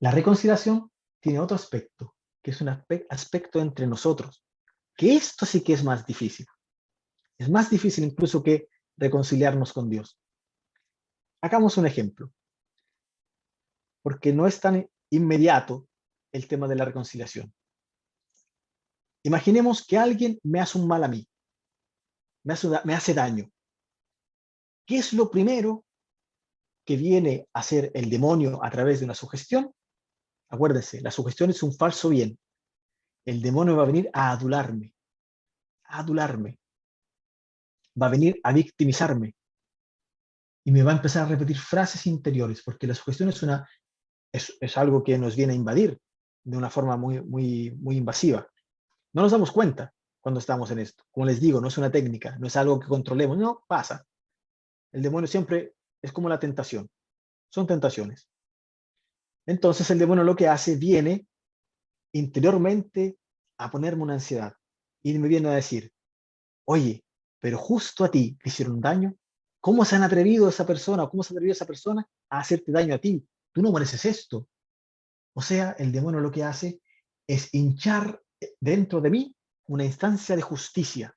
la reconciliación tiene otro aspecto, que es un aspecto entre nosotros, que esto sí que es más difícil. Es más difícil incluso que reconciliarnos con Dios. Hagamos un ejemplo, porque no es tan inmediato el tema de la reconciliación. Imaginemos que alguien me hace un mal a mí, me hace daño. ¿Qué es lo primero que viene a hacer el demonio a través de una sugestión? Acuérdense, la sugestión es un falso bien. El demonio va a venir a adularme, va a venir a victimizarme y me va a empezar a repetir frases interiores, porque la sugestión es algo que nos viene a invadir de una forma muy invasiva. No nos damos cuenta cuando estamos en esto. Como les digo, no es una técnica, no es algo que controlemos, no, pasa. El demonio siempre es como la tentación, son tentaciones. Entonces el demonio lo que hace, viene interiormente a ponerme una ansiedad y me viene a decir, oye, pero justo a ti te hicieron daño. ¿Cómo se han atrevido esa persona o cómo se ha atrevido esa persona a hacerte daño a ti? Tú no mereces esto. O sea, el demonio lo que hace es hinchar dentro de mí una instancia de justicia,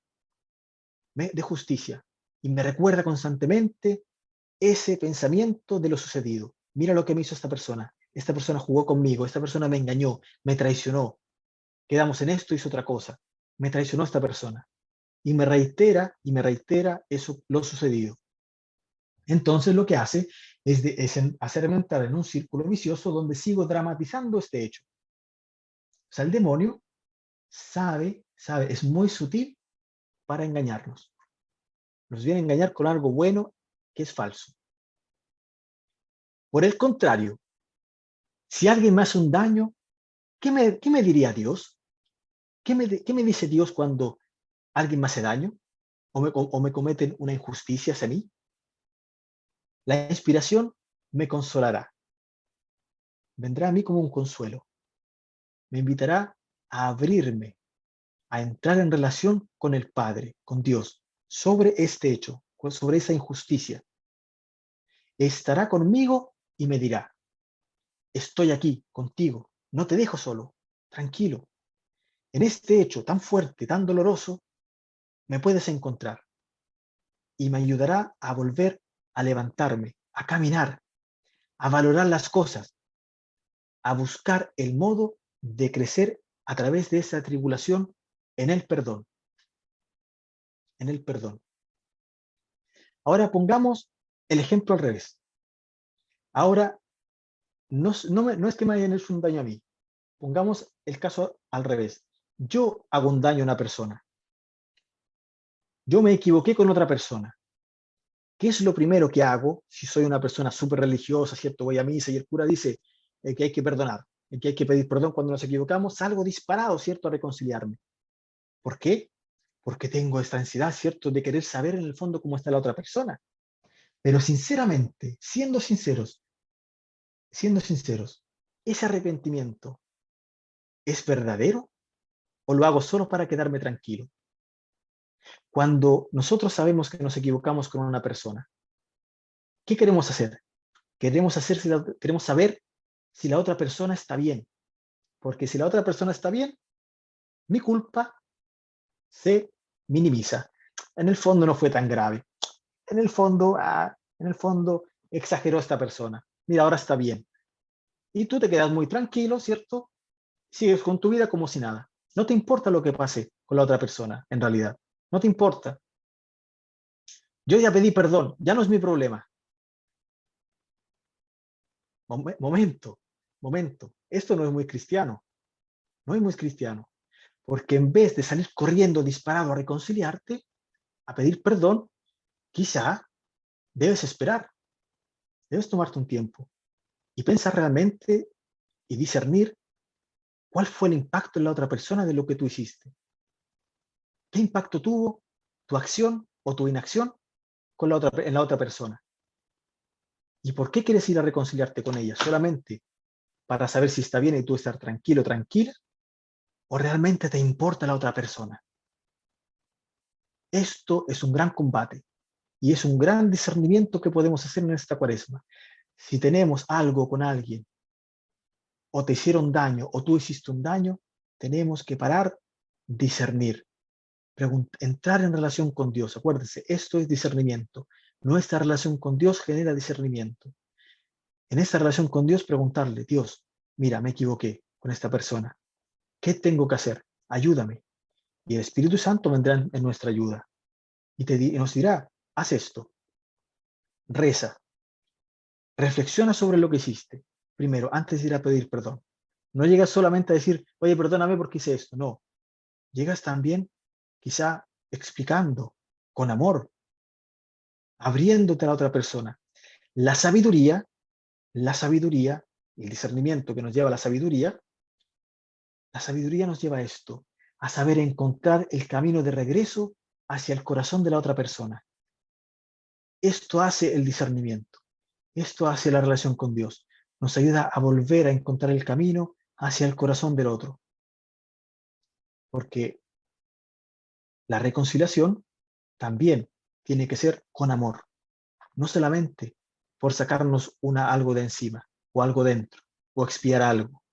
y me recuerda constantemente ese pensamiento de lo sucedido. Mira lo que me hizo esta persona jugó conmigo, esta persona me engañó, me traicionó, quedamos en esto, hizo otra cosa, me traicionó esta persona. Y me reitera eso, lo sucedido. Entonces lo que hace es hacerme entrar en un círculo vicioso donde sigo dramatizando este hecho. O sea, el demonio es muy sutil para engañarnos. Nos viene a engañar con algo bueno que es falso. Por el contrario, si alguien me hace un daño, ¿qué me diría Dios? ¿Qué me dice Dios cuando alguien me hace daño o me cometen una injusticia hacia mí? La inspiración me consolará. Vendrá a mí como un consuelo. Me invitará a abrirme, a entrar en relación con el Padre, con Dios, sobre este hecho, sobre esa injusticia. Estará conmigo y me dirá, estoy aquí contigo, no te dejo solo, tranquilo. En este hecho tan fuerte, tan doloroso, me puedes encontrar y me ayudará a volver a levantarme, a caminar, a valorar las cosas, a buscar el modo de crecer a través de esa tribulación en el perdón. En el perdón. Ahora pongamos el ejemplo al revés. Ahora, no es que me hayan hecho un daño a mí. Pongamos el caso al revés. Yo hago un daño a una persona. Yo me equivoqué con otra persona. ¿Qué es lo primero que hago si soy una persona súper religiosa, ¿cierto? Voy a misa y el cura dice que hay que perdonar, que hay que pedir perdón cuando nos equivocamos? Salgo disparado, ¿cierto? A reconciliarme. ¿Por qué? Porque tengo esta ansiedad, ¿cierto? De querer saber en el fondo cómo está la otra persona. Pero sinceramente, siendo sinceros, ¿ese arrepentimiento es verdadero o lo hago solo para quedarme tranquilo? Cuando nosotros sabemos que nos equivocamos con una persona, ¿qué queremos hacer? Queremos saber si la otra persona está bien. Porque si la otra persona está bien, mi culpa se minimiza. En el fondo no fue tan grave. En el fondo exageró esta persona. Mira, ahora está bien. Y tú te quedas muy tranquilo, ¿cierto? Sigues con tu vida como si nada. No te importa lo que pase con la otra persona, en realidad. No te importa. Yo ya pedí perdón, ya no es mi problema. Momento. Esto no es muy cristiano. No es muy cristiano. Porque en vez de salir corriendo disparado a reconciliarte, a pedir perdón, quizá debes esperar. Debes tomarte un tiempo y pensar realmente y discernir cuál fue el impacto en la otra persona de lo que tú hiciste. ¿Qué impacto tuvo tu acción o tu inacción en la otra persona? ¿Y por qué quieres ir a reconciliarte con ella? ¿Solamente para saber si está bien y tú estar tranquilo, tranquila? ¿O realmente te importa la otra persona? Esto es un gran combate y es un gran discernimiento que podemos hacer en esta cuaresma. Si tenemos algo con alguien, o te hicieron daño, o tú hiciste un daño, tenemos que parar, discernir, entrar en relación con Dios. Acuérdense, esto es discernimiento. Nuestra relación con Dios genera discernimiento. En esta relación con Dios, preguntarle, Dios, mira, me equivoqué con esta persona. ¿Qué tengo que hacer? Ayúdame. Y el Espíritu Santo vendrá en nuestra ayuda. Y nos dirá, haz esto. Reza. Reflexiona sobre lo que hiciste. Primero, antes de ir a pedir perdón. No llegas solamente a decir, oye, perdóname porque hice esto. No. Llegas también quizá explicando con amor, abriéndote a la otra persona. La sabiduría, el discernimiento que nos lleva a la sabiduría nos lleva a esto, a saber encontrar el camino de regreso hacia el corazón de la otra persona. Esto hace el discernimiento, esto hace la relación con Dios. Nos ayuda a volver a encontrar el camino hacia el corazón del otro. Porque la reconciliación también tiene que ser con amor, no solamente por sacarnos algo de encima, o algo dentro, o expiar algo.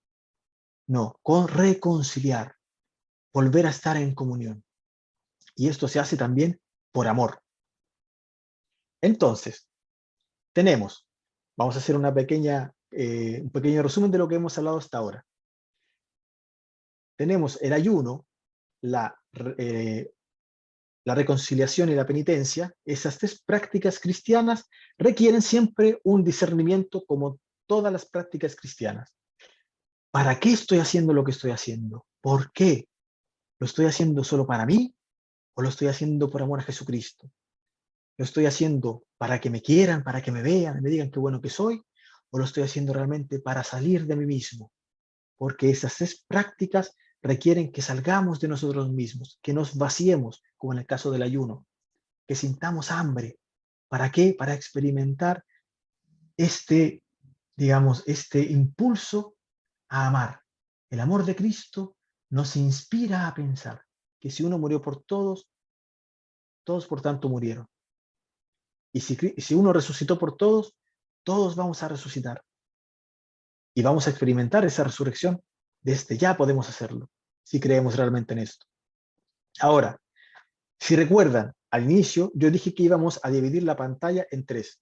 No, con reconciliar, volver a estar en comunión. Y esto se hace también por amor. Entonces, vamos a hacer un pequeño resumen de lo que hemos hablado hasta ahora. Tenemos el ayuno, la reconciliación y la penitencia. Esas tres prácticas cristianas requieren siempre un discernimiento como todas las prácticas cristianas. ¿Para qué estoy haciendo lo que estoy haciendo? ¿Por qué? ¿Lo estoy haciendo solo para mí o lo estoy haciendo por amor a Jesucristo? ¿Lo estoy haciendo para que me quieran, para que me vean, me digan qué bueno que soy? ¿O lo estoy haciendo realmente para salir de mí mismo? Porque esas tres prácticas requieren que salgamos de nosotros mismos, que nos vaciemos, como en el caso del ayuno, que sintamos hambre. ¿Para qué? Para experimentar este, digamos, este impulso a amar. El amor de Cristo nos inspira a pensar que si uno murió por todos, todos por tanto murieron. Y si uno resucitó por todos, todos vamos a resucitar. Y vamos a experimentar esa resurrección. Desde ya podemos hacerlo, si creemos realmente en esto. Ahora, si recuerdan, al inicio yo dije que íbamos a dividir la pantalla en tres.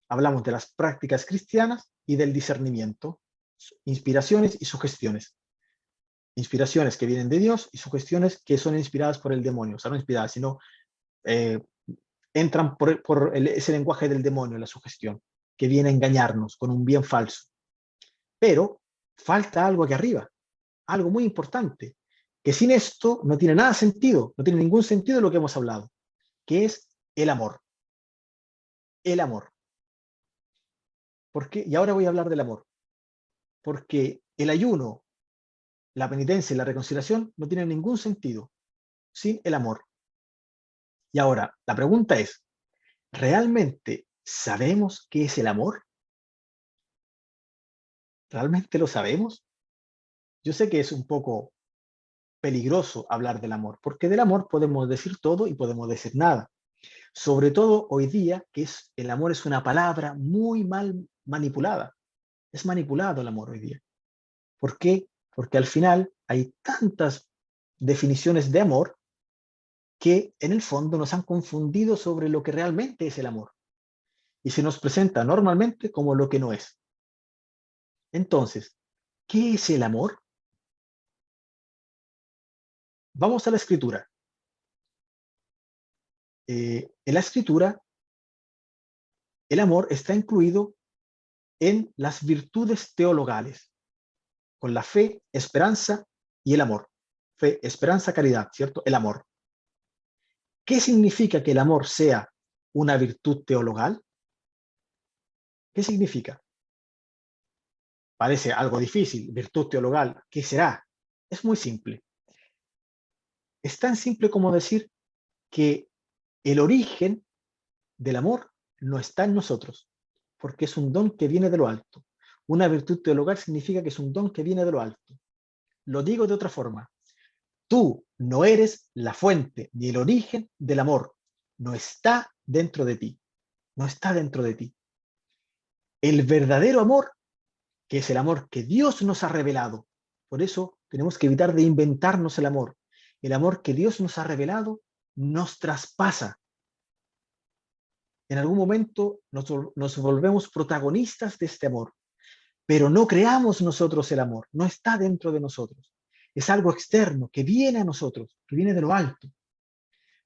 Hablamos de las prácticas cristianas y del discernimiento, inspiraciones y sugestiones. Inspiraciones que vienen de Dios y sugestiones que son inspiradas por el demonio. O sea, no inspiradas, sino entran por ese lenguaje del demonio, la sugestión, que viene a engañarnos con un bien falso. Pero falta algo aquí arriba, algo muy importante, que sin esto no tiene nada sentido, no tiene ningún sentido lo que hemos hablado, que es el amor. El amor. ¿Por qué? Y ahora voy a hablar del amor. Porque el ayuno, la penitencia y la reconciliación no tienen ningún sentido sin el amor. Y ahora, la pregunta es, ¿realmente sabemos qué es el amor? ¿Realmente lo sabemos? Yo sé que es un poco peligroso hablar del amor, porque del amor podemos decir todo y podemos decir nada. Sobre todo hoy día, que el amor es una palabra muy mal manipulada. Es manipulado el amor hoy día. ¿Por qué? Porque al final hay tantas definiciones de amor que en el fondo nos han confundido sobre lo que realmente es el amor. Y se nos presenta normalmente como lo que no es. Entonces, ¿qué es el amor? Vamos a la escritura. En la escritura, el amor está incluido en las virtudes teologales, con la fe, esperanza y el amor. Fe, esperanza, caridad, ¿cierto? El amor. ¿Qué significa que el amor sea una virtud teologal? ¿Qué significa? Parece algo difícil, virtud teologal, ¿qué será? Es muy simple. Es tan simple como decir que el origen del amor no está en nosotros, porque es un don que viene de lo alto. Una virtud teologal significa que es un don que viene de lo alto. Lo digo de otra forma. Tú no eres la fuente ni el origen del amor. No está dentro de ti. No está dentro de ti. El verdadero amor, que es el amor que Dios nos ha revelado. Por eso tenemos que evitar de inventarnos el amor. El amor que Dios nos ha revelado nos traspasa. En algún momento nos volvemos protagonistas de este amor, pero no creamos nosotros el amor, no está dentro de nosotros. Es algo externo que viene a nosotros, que viene de lo alto.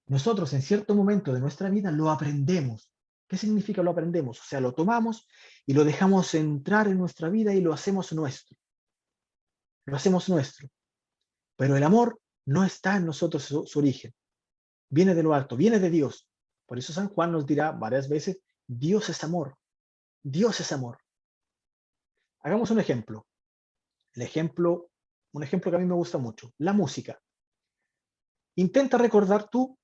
Nosotros en cierto momento de nuestra vida lo aprendemos. ¿Qué significa lo aprendemos? O sea, lo tomamos y lo dejamos entrar en nuestra vida y lo hacemos nuestro. Lo hacemos nuestro. Pero el amor no está en nosotros su origen. Viene de lo alto, viene de Dios. Por eso San Juan nos dirá varias veces, Dios es amor. Dios es amor. Hagamos un ejemplo. Un ejemplo que a mí me gusta mucho. La música. Intenta recordar tu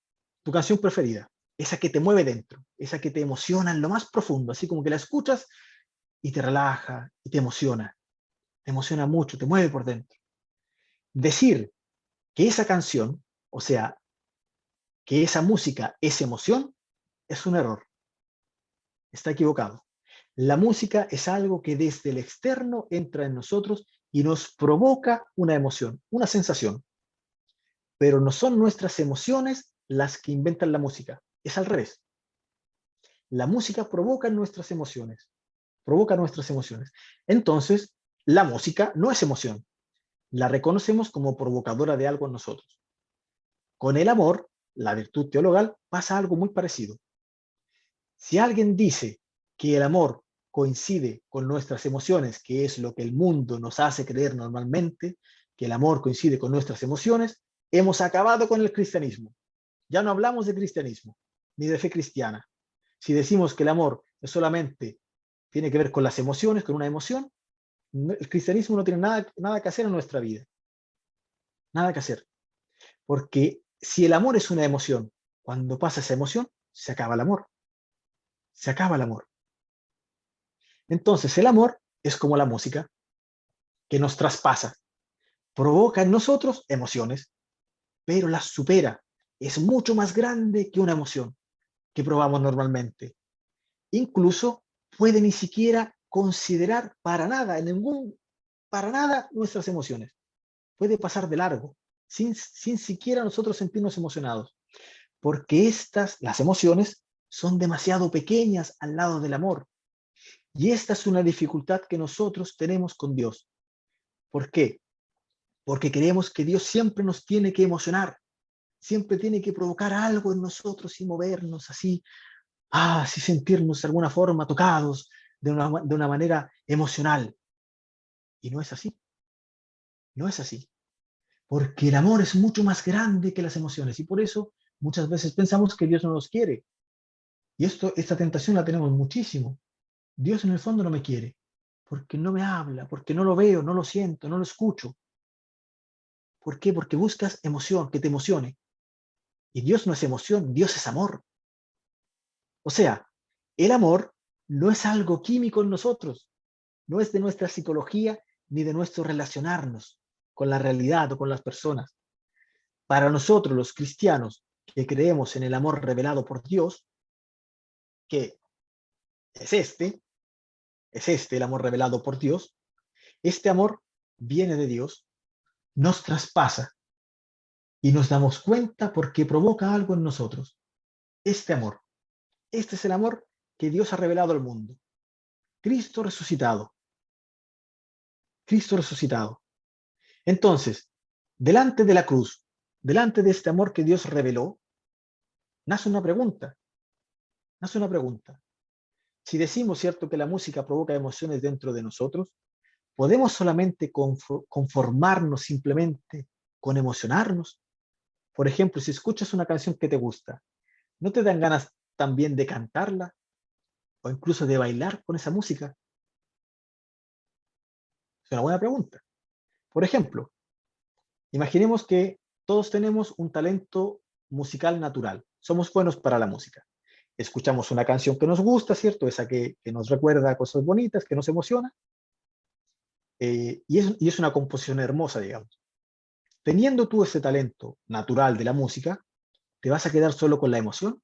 canción preferida. Esa que te mueve dentro. Esa que te emociona en lo más profundo. Así como que la escuchas y te relaja y te emociona. Te emociona mucho, te mueve por dentro. Decir que esa canción, o sea, que esa música es emoción, es un error. Está equivocado. La música es algo que desde el externo entra en nosotros y nos provoca una emoción, una sensación. Pero no son nuestras emociones las que inventan la música. Es al revés. La música provoca nuestras emociones. Provoca nuestras emociones. Entonces, la música no es emoción. La reconocemos como provocadora de algo en nosotros. Con el amor, la virtud teologal, pasa algo muy parecido. Si alguien dice que el amor coincide con nuestras emociones, que es lo que el mundo nos hace creer normalmente, que el amor coincide con nuestras emociones, hemos acabado con el cristianismo. Ya no hablamos de cristianismo, ni de fe cristiana. Si decimos que el amor es solamente tiene que ver con las emociones, con una emoción, el cristianismo no tiene nada que hacer en nuestra vida. Nada que hacer. Porque si el amor es una emoción, cuando pasa esa emoción, se acaba el amor. Se acaba el amor. Entonces el amor es como la música que nos traspasa, provoca en nosotros emociones, pero las supera. Es mucho más grande que una emoción que probamos normalmente. Incluso puede ni siquiera considerar para nada nuestras emociones. Puede pasar de largo, sin siquiera nosotros sentirnos emocionados, porque las emociones, son demasiado pequeñas al lado del amor. Y esta es una dificultad que nosotros tenemos con Dios. ¿Por qué? Porque creemos que Dios siempre nos tiene que emocionar, siempre tiene que provocar algo en nosotros y movernos así, así sentirnos de alguna forma tocados de una manera emocional. Y no es así, no es así. Porque el amor es mucho más grande que las emociones y por eso muchas veces pensamos que Dios no nos quiere. Y esta tentación la tenemos muchísimo. Dios en el fondo no me quiere, porque no me habla, porque no lo veo, no lo siento, no lo escucho. ¿Por qué? Porque buscas emoción, que te emocione. Y Dios no es emoción, Dios es amor. O sea, el amor no es algo químico en nosotros, no es de nuestra psicología ni de nuestro relacionarnos con la realidad o con las personas. Para nosotros los cristianos que creemos en el amor revelado por Dios, que es este el amor revelado por Dios, este amor viene de Dios, nos traspasa y nos damos cuenta porque provoca algo en nosotros. Este amor, este es el amor que Dios ha revelado al mundo. Cristo resucitado. Cristo resucitado. Entonces, delante de la cruz, delante de este amor que Dios reveló, nace una pregunta. Nace una pregunta. Si decimos, cierto, que la música provoca emociones dentro de nosotros, ¿podemos solamente conformarnos simplemente con emocionarnos? Por ejemplo, si escuchas una canción que te gusta, ¿no te dan ganas también de cantarla o incluso de bailar con esa música? Es una buena pregunta. Por ejemplo, imaginemos que todos tenemos un talento musical natural. Somos buenos para la música. Escuchamos una canción que nos gusta, ¿cierto? Esa que nos recuerda cosas bonitas, que nos emociona. Y es una composición hermosa, digamos. Teniendo tú ese talento natural de la música, ¿te vas a quedar solo con la emoción?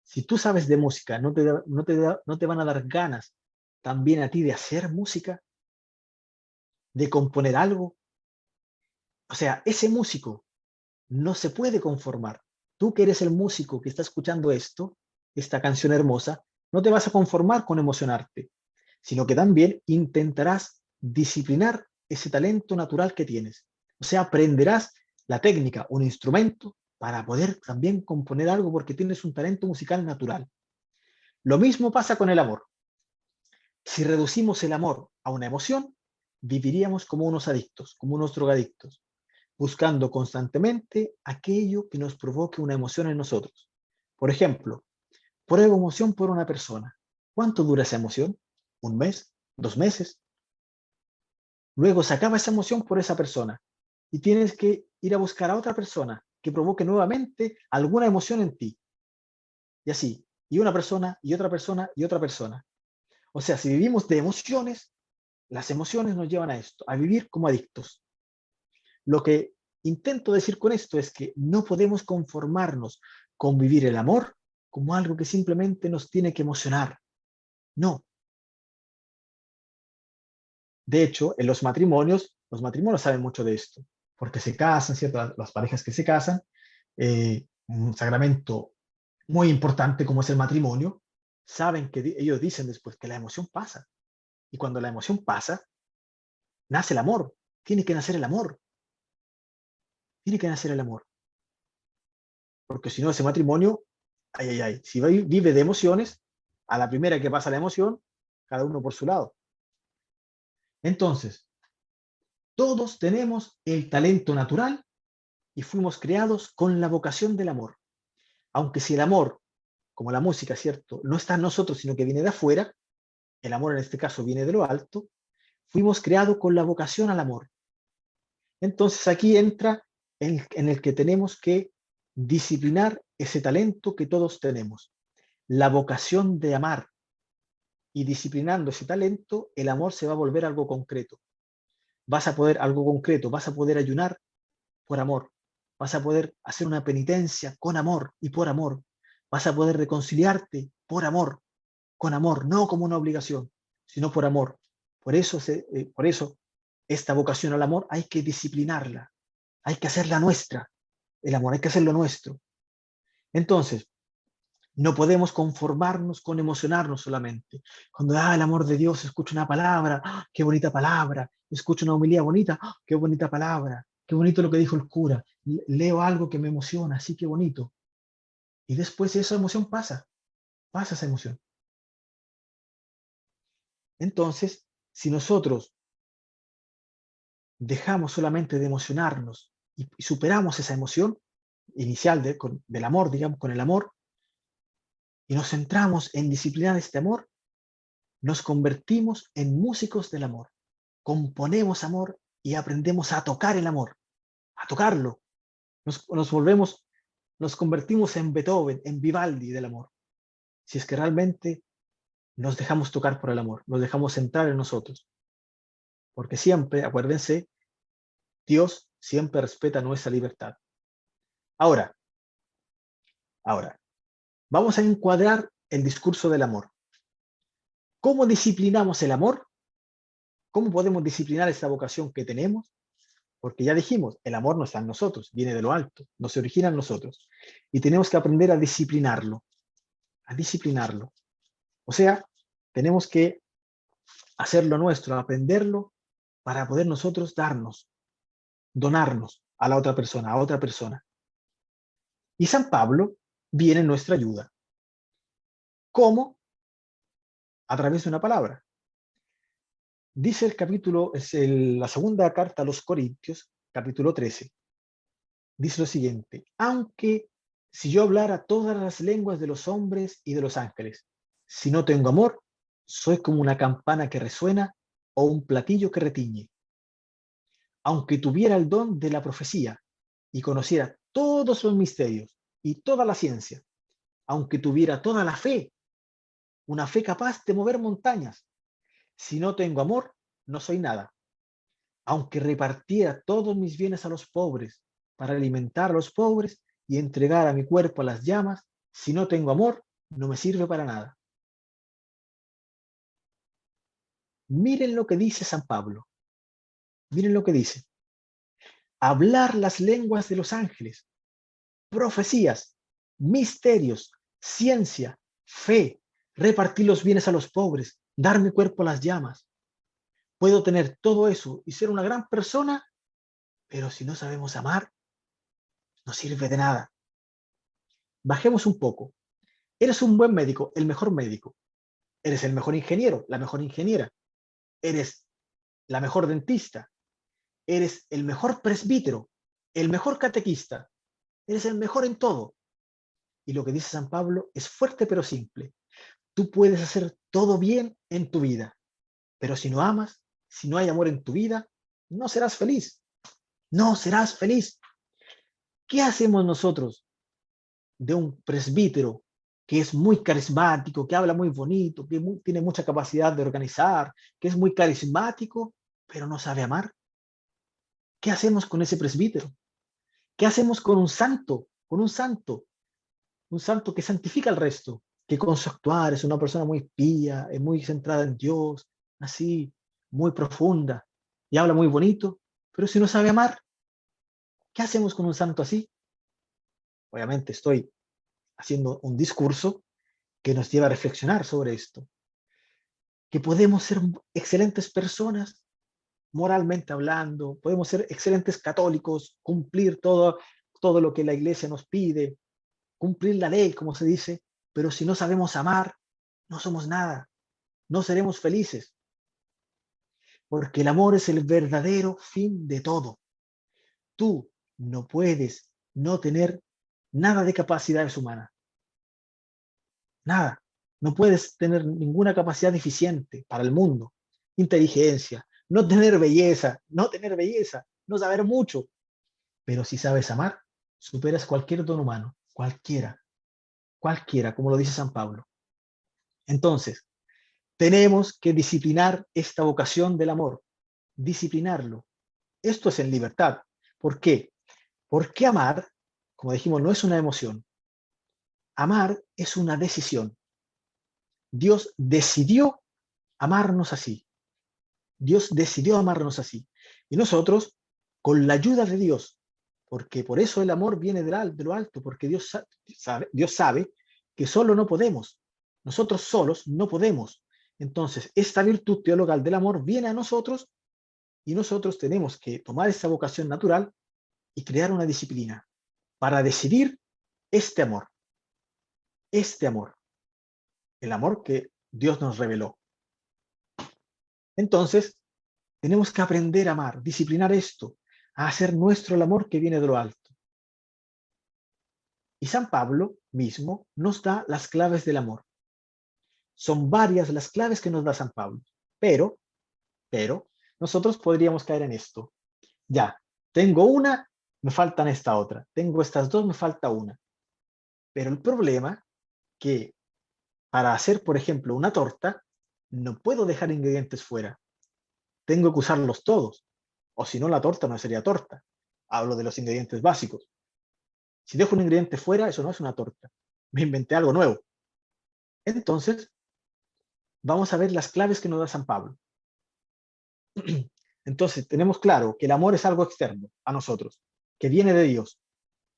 Si tú sabes de música, ¿no te van a dar ganas también a ti de hacer música? ¿De componer algo? O sea, ese músico no se puede conformar. Tú que eres el músico que está escuchando esta canción hermosa, no te vas a conformar con emocionarte, sino que también intentarás disciplinar ese talento natural que tienes. O sea, aprenderás la técnica, un instrumento, para poder también componer algo porque tienes un talento musical natural. Lo mismo pasa con el amor. Si reducimos el amor a una emoción, viviríamos como unos adictos, como unos drogadictos, buscando constantemente aquello que nos provoque una emoción en nosotros. Por ejemplo, pruebo emoción por una persona. ¿Cuánto dura esa emoción? ¿Un mes? ¿2 meses? Luego se acaba esa emoción por esa persona y tienes que ir a buscar a otra persona que provoque nuevamente alguna emoción en ti. Y así, y una persona, y otra persona, y otra persona. O sea, si vivimos de emociones, las emociones nos llevan a esto, a vivir como adictos. Lo que intento decir con esto es que no podemos conformarnos con vivir el amor como algo que simplemente nos tiene que emocionar. No. De hecho, en los matrimonios saben mucho de esto, porque se casan, ¿cierto? Las parejas que se casan, un sacramento muy importante como es el matrimonio, saben que ellos dicen después que la emoción pasa. Y cuando la emoción pasa, nace el amor. Tiene que nacer el amor. Tiene que nacer el amor. Porque si no, ese matrimonio, ay, ay, ay, si vive de emociones, a la primera que pasa la emoción, cada uno por su lado. Entonces, todos tenemos el talento natural y fuimos creados con la vocación del amor. Aunque si el amor, como la música, ¿cierto?, no está en nosotros, sino que viene de afuera, el amor en este caso viene de lo alto, fuimos creados con la vocación al amor. Entonces aquí entra en el que tenemos que disciplinar ese talento que todos tenemos, la vocación de amar. Y disciplinando ese talento, el amor se va a volver algo concreto. Vas a poder algo concreto, vas a poder ayunar por amor, vas a poder hacer una penitencia con amor y por amor, vas a poder reconciliarte por amor, con amor, no como una obligación, sino por amor. Por eso esta vocación al amor hay que disciplinarla, hay que hacerla nuestra, el amor hay que hacerlo nuestro. Entonces, no podemos conformarnos con emocionarnos solamente. Cuando el amor de Dios, escucho una palabra, qué bonita palabra, escucho una homilía bonita, qué bonita palabra, qué bonito lo que dijo el cura, leo algo que me emociona, sí, qué bonito. Y después esa emoción pasa esa emoción. Entonces, si nosotros dejamos solamente de emocionarnos y superamos esa emoción inicial del amor, digamos, con el amor, y nos centramos en disciplinar este amor, nos convertimos en músicos del amor. Componemos amor y aprendemos a tocar el amor, a tocarlo. Nos convertimos en Beethoven, en Vivaldi del amor. Si es que realmente nos dejamos tocar por el amor, nos dejamos entrar en nosotros. Porque siempre, acuérdense, Dios siempre respeta nuestra libertad. Ahora, vamos a encuadrar el discurso del amor. ¿Cómo disciplinamos el amor? ¿Cómo podemos disciplinar esa vocación que tenemos? Porque ya dijimos, el amor no está en nosotros, viene de lo alto, no se origina en nosotros. Y tenemos que aprender a disciplinarlo, a disciplinarlo. O sea, tenemos que hacerlo nuestro, aprenderlo para poder nosotros darnos, donarnos a la otra persona, a otra persona. Y San Pablo viene en nuestra ayuda. ¿Cómo? A través de una palabra. Dice el capítulo, la segunda carta a los Corintios, capítulo 13. Dice lo siguiente: aunque si yo hablara todas las lenguas de los hombres y de los ángeles, si no tengo amor, soy como una campana que resuena o un platillo que retiñe. Aunque tuviera el don de la profecía y conociera todos los misterios y toda la ciencia, aunque tuviera toda la fe, una fe capaz de mover montañas, si no tengo amor, no soy nada. Aunque repartiera todos mis bienes a los pobres para alimentar a los pobres y entregar a mi cuerpo a las llamas, si no tengo amor, no me sirve para nada. Miren lo que dice San Pablo. Miren lo que dice. Hablar las lenguas de los ángeles, profecías, misterios, ciencia, fe, repartir los bienes a los pobres, dar mi cuerpo a las llamas. Puedo tener todo eso y ser una gran persona, pero si no sabemos amar, no sirve de nada. Bajemos un poco. Eres un buen médico, el mejor médico. Eres el mejor ingeniero, la mejor ingeniera. Eres la mejor dentista. Eres el mejor presbítero, el mejor catequista. Eres el mejor en todo. Y lo que dice San Pablo es fuerte pero simple. Tú puedes hacer todo bien en tu vida, pero si no amas, si no hay amor en tu vida, no serás feliz. No serás feliz. ¿Qué hacemos nosotros de un presbítero que es muy carismático, que habla muy bonito, que tiene mucha capacidad de organizar, que es muy carismático, pero no sabe amar? ¿Qué hacemos con ese presbítero? ¿Qué hacemos con un santo? Con un santo que santifica al resto, que con su actuar es una persona muy pía, es muy centrada en Dios, así, muy profunda, y habla muy bonito, pero si no sabe amar, ¿qué hacemos con un santo así? Obviamente estoy haciendo un discurso que nos lleva a reflexionar sobre esto, que podemos ser excelentes personas, moralmente hablando, podemos ser excelentes católicos, cumplir todo lo que la iglesia nos pide, cumplir la ley, como se dice, pero si no sabemos amar, no somos nada, no seremos felices, porque el amor es el verdadero fin de todo. Tú no puedes no tener nada de capacidades humanas. Nada. No puedes tener ninguna capacidad eficiente para el mundo. Inteligencia, no tener belleza, no saber mucho. Pero si sabes amar, superas cualquier don humano, cualquiera, como lo dice San Pablo. Entonces, tenemos que disciplinar esta vocación del amor, disciplinarlo. Esto es en libertad. ¿Por qué? Porque amar, como dijimos, no es una emoción. Amar es una decisión. Dios decidió amarnos así. Dios decidió amarnos así. Y nosotros, con la ayuda de Dios, porque por eso el amor viene de lo alto, porque Dios sabe que solo no podemos. Nosotros solos no podemos. Entonces, esta virtud teologal del amor viene a nosotros y nosotros tenemos que tomar esta vocación natural y crear una disciplina para decidir este amor, el amor que Dios nos reveló. Entonces, tenemos que aprender a amar, disciplinar esto, a hacer nuestro el amor que viene de lo alto. Y San Pablo mismo nos da las claves del amor. Son varias las claves que nos da San Pablo, pero nosotros podríamos caer en esto. Ya, tengo una, me faltan esta otra. Tengo estas dos, me falta una. Pero el problema que para hacer, por ejemplo, una torta, no puedo dejar ingredientes fuera. Tengo que usarlos todos. O si no, la torta no sería torta. Hablo de los ingredientes básicos. Si dejo un ingrediente fuera, eso no es una torta. Me inventé algo nuevo. Entonces, vamos a ver las claves que nos da San Pablo. Entonces, tenemos claro que el amor es algo externo a nosotros, que viene de Dios.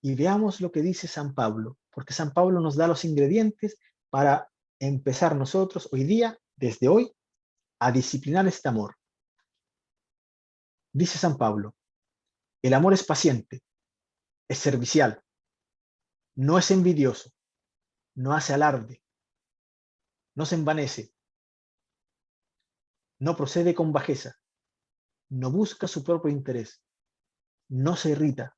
Y veamos lo que dice San Pablo, porque San Pablo nos da los ingredientes para empezar nosotros hoy día, desde hoy, a disciplinar este amor. Dice San Pablo, el amor es paciente, es servicial, no es envidioso, no hace alarde, no se envanece, no procede con bajeza, no busca su propio interés, no se irrita,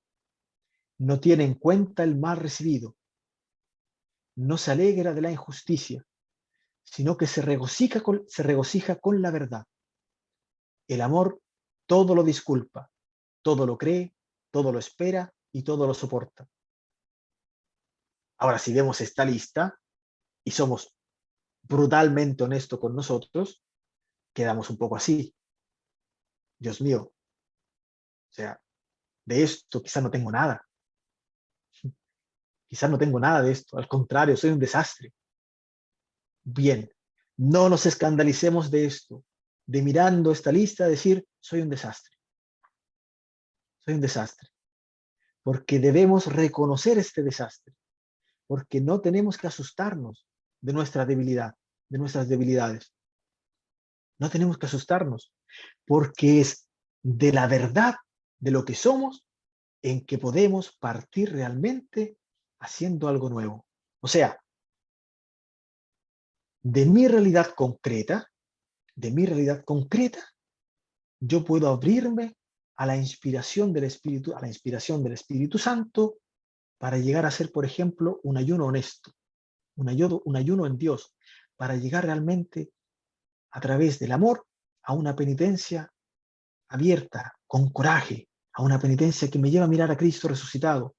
no tiene en cuenta el mal recibido, no se alegra de la injusticia, sino que se regocija con la verdad. El amor todo lo disculpa, todo lo cree, todo lo espera y todo lo soporta. Ahora, si vemos esta lista y somos brutalmente honestos con nosotros, quedamos un poco así. Dios mío, o sea, de esto quizás no tengo nada. Quizás no tengo nada de esto, al contrario, soy un desastre. Bien, no nos escandalicemos de esto, de mirando esta lista decir, soy un desastre. Soy un desastre. Porque debemos reconocer este desastre. Porque no tenemos que asustarnos de nuestra debilidad, de nuestras debilidades. No tenemos que asustarnos, porque es de la verdad de lo que somos en que podemos partir realmente haciendo algo nuevo. O sea, de mi realidad concreta, yo puedo abrirme a la inspiración del Espíritu Santo para llegar a ser, por ejemplo, un ayuno honesto, un ayuno en Dios, para llegar realmente a través del amor a una penitencia abierta, con coraje, a una penitencia que me lleva a mirar a Cristo resucitado.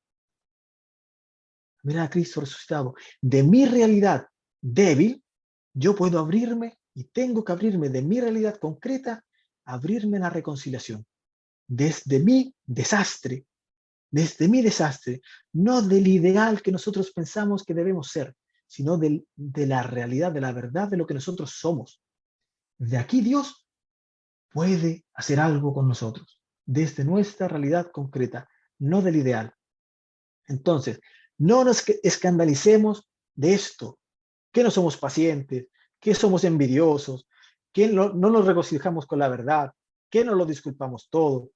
Mirar a Cristo resucitado. De mi realidad débil, yo puedo abrirme y tengo que abrirme de mi realidad concreta, abrirme a la reconciliación. Desde mi desastre, no del ideal que nosotros pensamos que debemos ser, sino de la realidad, de la verdad de lo que nosotros somos. De aquí Dios puede hacer algo con nosotros, desde nuestra realidad concreta, no del ideal. Entonces, no nos escandalicemos de esto, que no somos pacientes, que somos envidiosos, que no nos regocijamos con la verdad, que no lo disculpamos todo,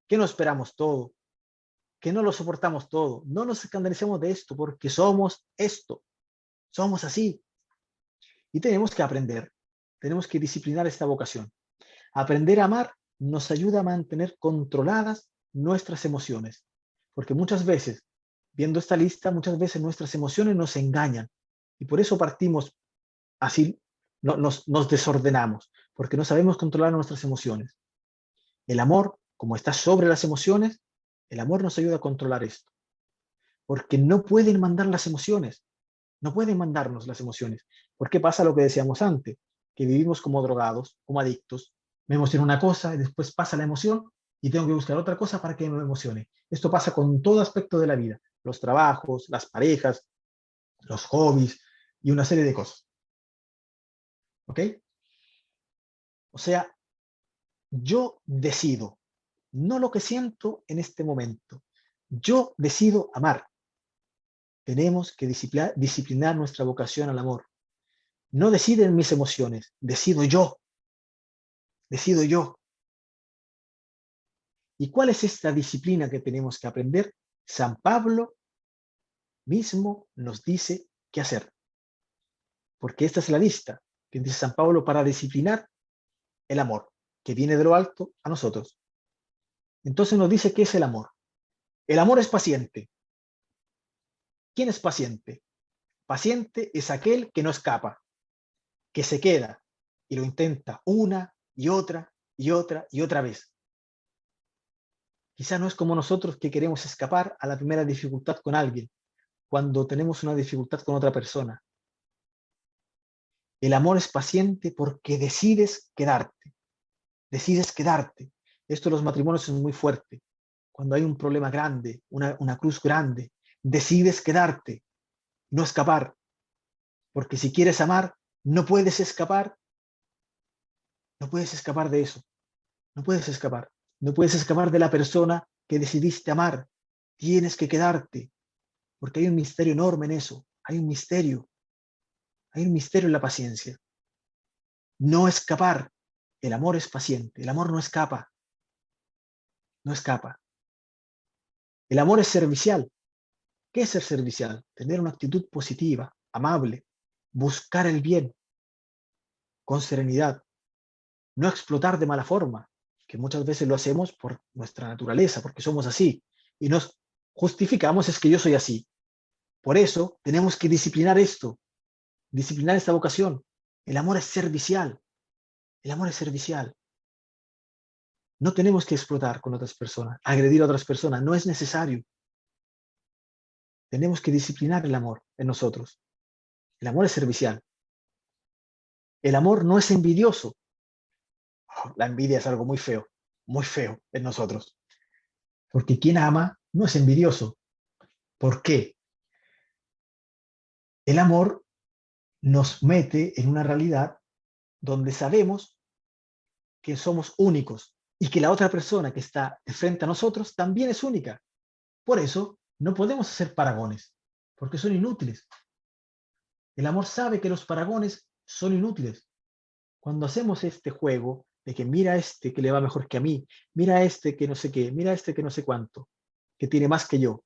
que no esperamos todo, que no lo soportamos todo. No nos escandalicemos de esto, porque somos esto, somos así. Y tenemos que aprender, tenemos que disciplinar esta vocación. Aprender a amar nos ayuda a mantener controladas nuestras emociones. Porque muchas veces, viendo esta lista, muchas veces nuestras emociones nos engañan. Y por eso partimos así, nos desordenamos, porque no sabemos controlar nuestras emociones. El amor, como está sobre las emociones, el amor nos ayuda a controlar esto. Porque no pueden mandar las emociones, no pueden mandarnos las emociones. Porque pasa lo que decíamos antes, que vivimos como drogados, como adictos. Me emociona una cosa y después pasa la emoción y tengo que buscar otra cosa para que me emocione. Esto pasa con todo aspecto de la vida, los trabajos, las parejas, los hobbies y una serie de cosas. ¿Ok? O sea, yo decido, no lo que siento en este momento. Yo decido amar. Tenemos que disciplinar nuestra vocación al amor. No deciden mis emociones, decido yo. Decido yo. ¿Y cuál es esta disciplina que tenemos que aprender? San Pablo mismo nos dice qué hacer. Porque esta es la lista que dice San Pablo para disciplinar el amor, que viene de lo alto a nosotros. Entonces nos dice qué es el amor. El amor es paciente. ¿Quién es paciente? Paciente es aquel que no escapa, que se queda y lo intenta una y otra y otra y otra vez. Quizá no es como nosotros que queremos escapar a la primera dificultad con alguien, cuando tenemos una dificultad con otra persona. El amor es paciente porque decides quedarte. Decides quedarte. Esto en los matrimonios es muy fuerte. Cuando hay un problema grande, una cruz grande, decides quedarte, no escapar. Porque si quieres amar, no puedes escapar. No puedes escapar de eso. No puedes escapar. No puedes escapar de la persona que decidiste amar. Tienes que quedarte. Porque hay un misterio enorme en eso. Hay un misterio. Hay un misterio en la paciencia. No escapar. El amor es paciente. El amor no escapa. No escapa. El amor es servicial. ¿Qué es ser servicial? Tener una actitud positiva, amable, buscar el bien con serenidad, no explotar de mala forma, que muchas veces lo hacemos por nuestra naturaleza, porque somos así, y nos justificamos es que yo soy así. Por eso tenemos que disciplinar esto, disciplinar esta vocación. El amor es servicial, el amor es servicial. No tenemos que explotar con otras personas, agredir a otras personas, no es necesario. Tenemos que disciplinar el amor en nosotros. El amor es servicial. El amor no es envidioso. Oh, la envidia es algo muy feo en nosotros. Porque quien ama no es envidioso. ¿Por qué? El amor nos mete en una realidad donde sabemos que somos únicos y que la otra persona que está de frente a nosotros también es única. Por eso no podemos hacer paragones, porque son inútiles. El amor sabe que los paragones son inútiles. Cuando hacemos este juego de que mira a este que le va mejor que a mí, mira a este que no sé qué, mira a este que no sé cuánto, que tiene más que yo,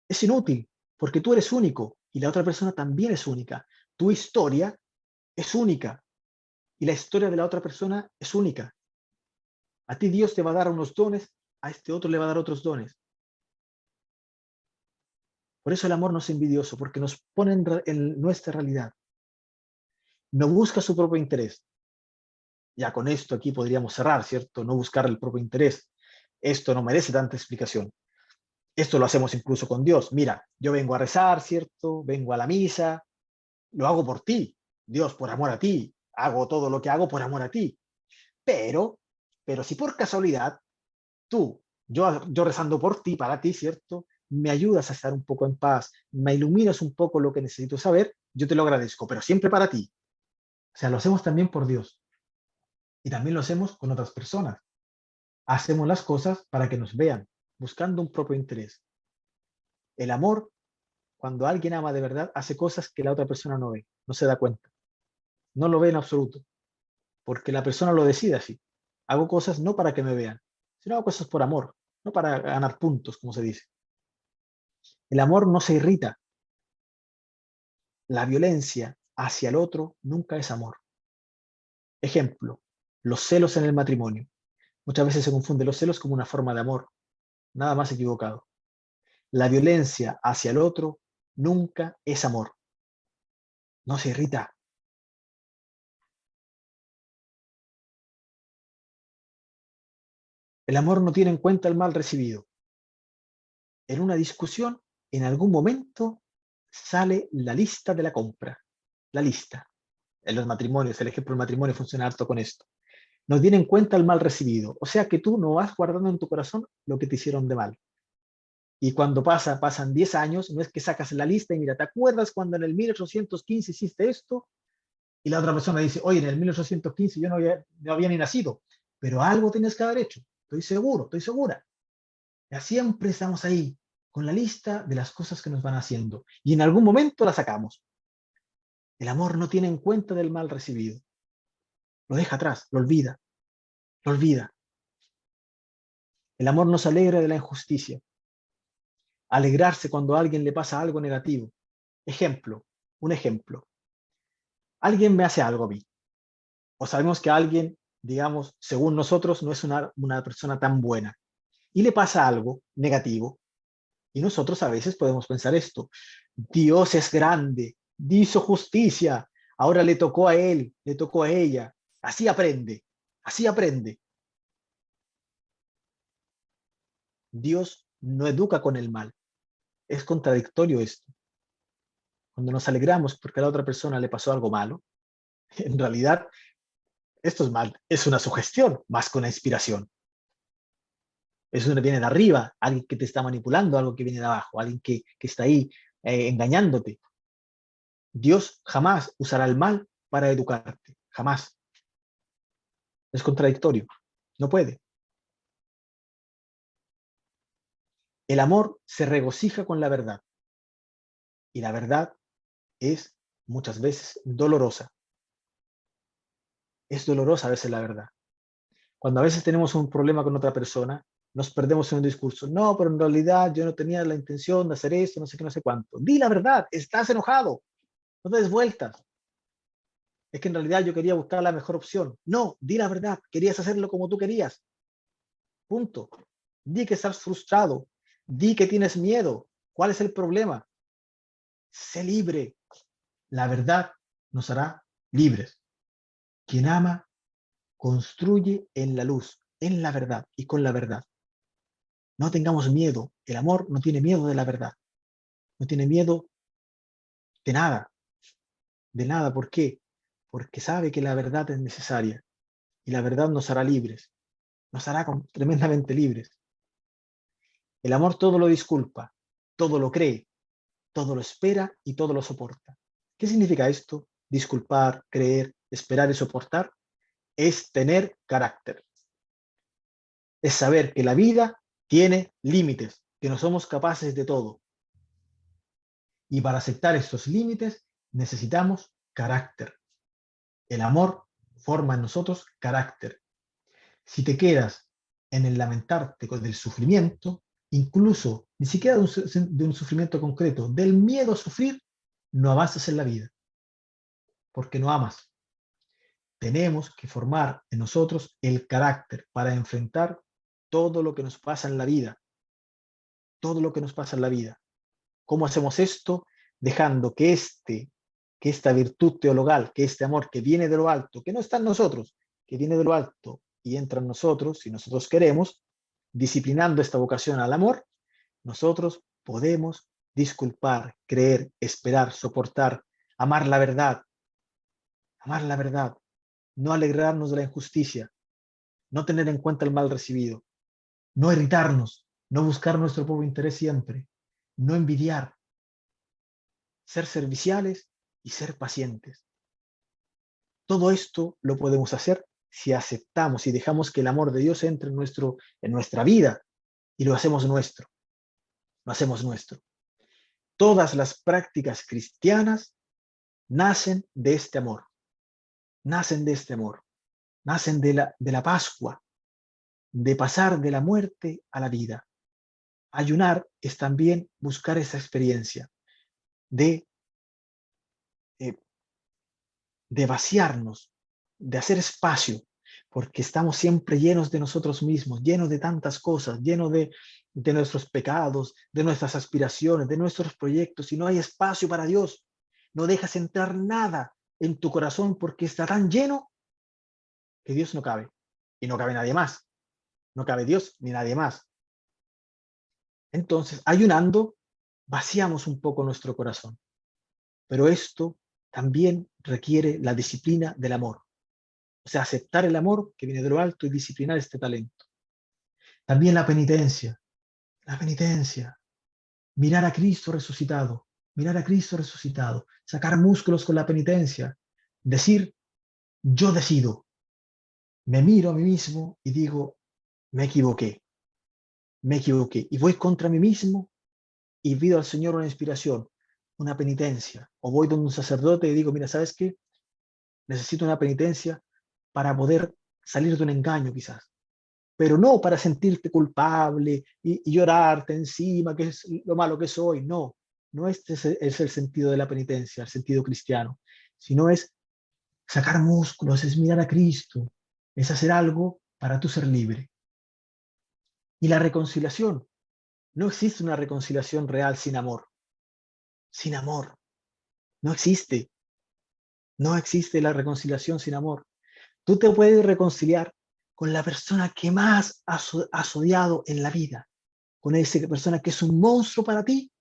es inútil, porque tú eres único y la otra persona también es única. Tu historia es única y la historia de la otra persona es única. A ti Dios te va a dar unos dones, a este otro le va a dar otros dones. Por eso el amor no es envidioso, porque nos pone en nuestra realidad. No busca su propio interés. Ya con esto aquí podríamos cerrar, ¿cierto? No buscar el propio interés. Esto no merece tanta explicación. Esto lo hacemos incluso con Dios. Mira, yo vengo a rezar, ¿cierto? Vengo a la misa, lo hago por ti. Dios, por amor a ti. Hago todo lo que hago por amor a ti. Pero si por casualidad tú, yo rezando por ti, para ti, ¿cierto? Me ayudas a estar un poco en paz, me iluminas un poco lo que necesito saber, yo te lo agradezco, pero siempre para ti. O sea, lo hacemos también por Dios. Y también lo hacemos con otras personas. Hacemos las cosas para que nos vean, buscando un propio interés. El amor, cuando alguien ama de verdad, hace cosas que la otra persona no ve, no se da cuenta. No lo ve en absoluto, porque la persona lo decide así. Hago cosas no para que me vean, sino hago cosas por amor, no para ganar puntos, como se dice. El amor no se irrita. La violencia hacia el otro nunca es amor. Ejemplo, los celos en el matrimonio. Muchas veces se confunde los celos como una forma de amor. nada más equivocado. La violencia hacia el otro nunca es amor. No se irrita. El amor no tiene en cuenta el mal recibido. En una discusión, en algún momento, sale la lista de la compra. La lista. En los matrimonios, el ejemplo del matrimonio funciona harto con esto. No tiene en cuenta el mal recibido. O sea que tú no vas guardando en tu corazón lo que te hicieron de mal. Y cuando pasan 10 años, no es que sacas la lista y mira, ¿te acuerdas cuando en el 1815 hiciste esto? Y la otra persona dice, oye, en el 1815 yo no había ni nacido, pero algo tienes que haber hecho. Estoy seguro, estoy segura. Ya siempre estamos ahí con la lista de las cosas que nos van haciendo. Y en algún momento la sacamos. El amor no tiene en cuenta del mal recibido. Lo deja atrás, lo olvida, lo olvida. El amor nos alegra de la injusticia. Alegrarse cuando a alguien le pasa algo negativo. Ejemplo, un ejemplo. Alguien me hace algo a mí. O sabemos que alguien, digamos, según nosotros, no es una persona tan buena. Y le pasa algo negativo. Y nosotros a veces podemos pensar esto. Dios es grande, hizo justicia, ahora le tocó a él, le tocó a ella. Así aprende, así aprende. Dios no educa con el mal. Es contradictorio esto. Cuando nos alegramos porque a la otra persona le pasó algo malo, en realidad esto es mal, es una sugestión más que una inspiración. Eso viene de arriba, alguien que te está manipulando, algo que viene de abajo, alguien que está ahí engañándote. Dios jamás usará el mal para educarte, jamás. Es contradictorio, no puede. El amor se regocija con la verdad y la verdad es muchas veces dolorosa. Es dolorosa a veces la verdad. Cuando a veces tenemos un problema con otra persona, nos perdemos en un discurso. No, pero en realidad yo no tenía la intención de hacer esto, no sé qué, no sé cuánto. Di la verdad, estás enojado, no te des vueltas. Es que en realidad yo quería buscar la mejor opción. No, di la verdad, querías hacerlo como tú querías. Punto. Di que estás frustrado, di que tienes miedo. ¿Cuál es el problema? Sé libre. La verdad nos hará libres. Quien ama, construye en la luz, en la verdad y con la verdad. No tengamos miedo. El amor no tiene miedo de la verdad. No tiene miedo de nada. De nada. ¿Por qué? Porque sabe que la verdad es necesaria. Y la verdad nos hará libres. Nos hará tremendamente libres. El amor todo lo disculpa, todo lo cree, todo lo espera y todo lo soporta. ¿Qué significa esto? Disculpar, creer, esperar y soportar es tener carácter. Es saber que la vida tiene límites, que no somos capaces de todo. Y para aceptar estos límites necesitamos carácter. El amor forma en nosotros carácter. Si te quedas en el lamentarte del sufrimiento, incluso ni siquiera de un sufrimiento concreto, del miedo a sufrir, no avanzas en la vida, porque no amas. Tenemos que formar en nosotros el carácter para enfrentar todo lo que nos pasa en la vida, todo lo que nos pasa en la vida. ¿Cómo hacemos esto? Dejando que esta virtud teologal, que este amor que viene de lo alto, que no está en nosotros, que viene de lo alto y entra en nosotros, si nosotros queremos, disciplinando esta vocación al amor, nosotros podemos disculpar, creer, esperar, soportar, amar la verdad, no alegrarnos de la injusticia, no tener en cuenta el mal recibido, no irritarnos, no buscar nuestro propio interés siempre, no envidiar, ser serviciales y ser pacientes. Todo esto lo podemos hacer si aceptamos y dejamos que el amor de Dios entre en nuestra vida y lo hacemos nuestro. Lo hacemos nuestro. Todas las prácticas cristianas nacen de este amor. Nacen de este amor. Nacen de la Pascua, de pasar de la muerte a la vida. Ayunar es también buscar esa experiencia de vaciarnos, de hacer espacio, porque estamos siempre llenos de nosotros mismos, llenos de tantas cosas, llenos de de nuestros pecados, de nuestras aspiraciones, de nuestros proyectos, y no hay espacio para Dios. No dejas entrar nada en tu corazón porque está tan lleno que Dios no cabe. Y no cabe nadie más. No cabe Dios ni nadie más. Entonces, ayunando, vaciamos un poco nuestro corazón. Pero esto también requiere la disciplina del amor. O sea, aceptar el amor que viene de lo alto y disciplinar este talento. También la penitencia. La penitencia. Mirar a Cristo resucitado. Mirar a Cristo resucitado. Sacar músculos con la penitencia. Decir, yo decido. Me miro a mí mismo y digo, me equivoqué. Me equivoqué. Y voy contra mí mismo y pido al Señor una inspiración, una penitencia. O voy donde un sacerdote y digo, mira, ¿sabes qué? Necesito una penitencia para poder salir de un engaño quizás. Pero no para sentirte culpable y llorarte encima, que es lo malo que soy. No, no este es el sentido de la penitencia, el sentido cristiano, sino es sacar músculos, es mirar a Cristo, es hacer algo para tú ser libre. Y la reconciliación. No existe una reconciliación real sin amor. Sin amor. No existe. No existe la reconciliación sin amor. Tú te puedes reconciliar con la persona que más has odiado en la vida, con esa persona que es un monstruo para ti.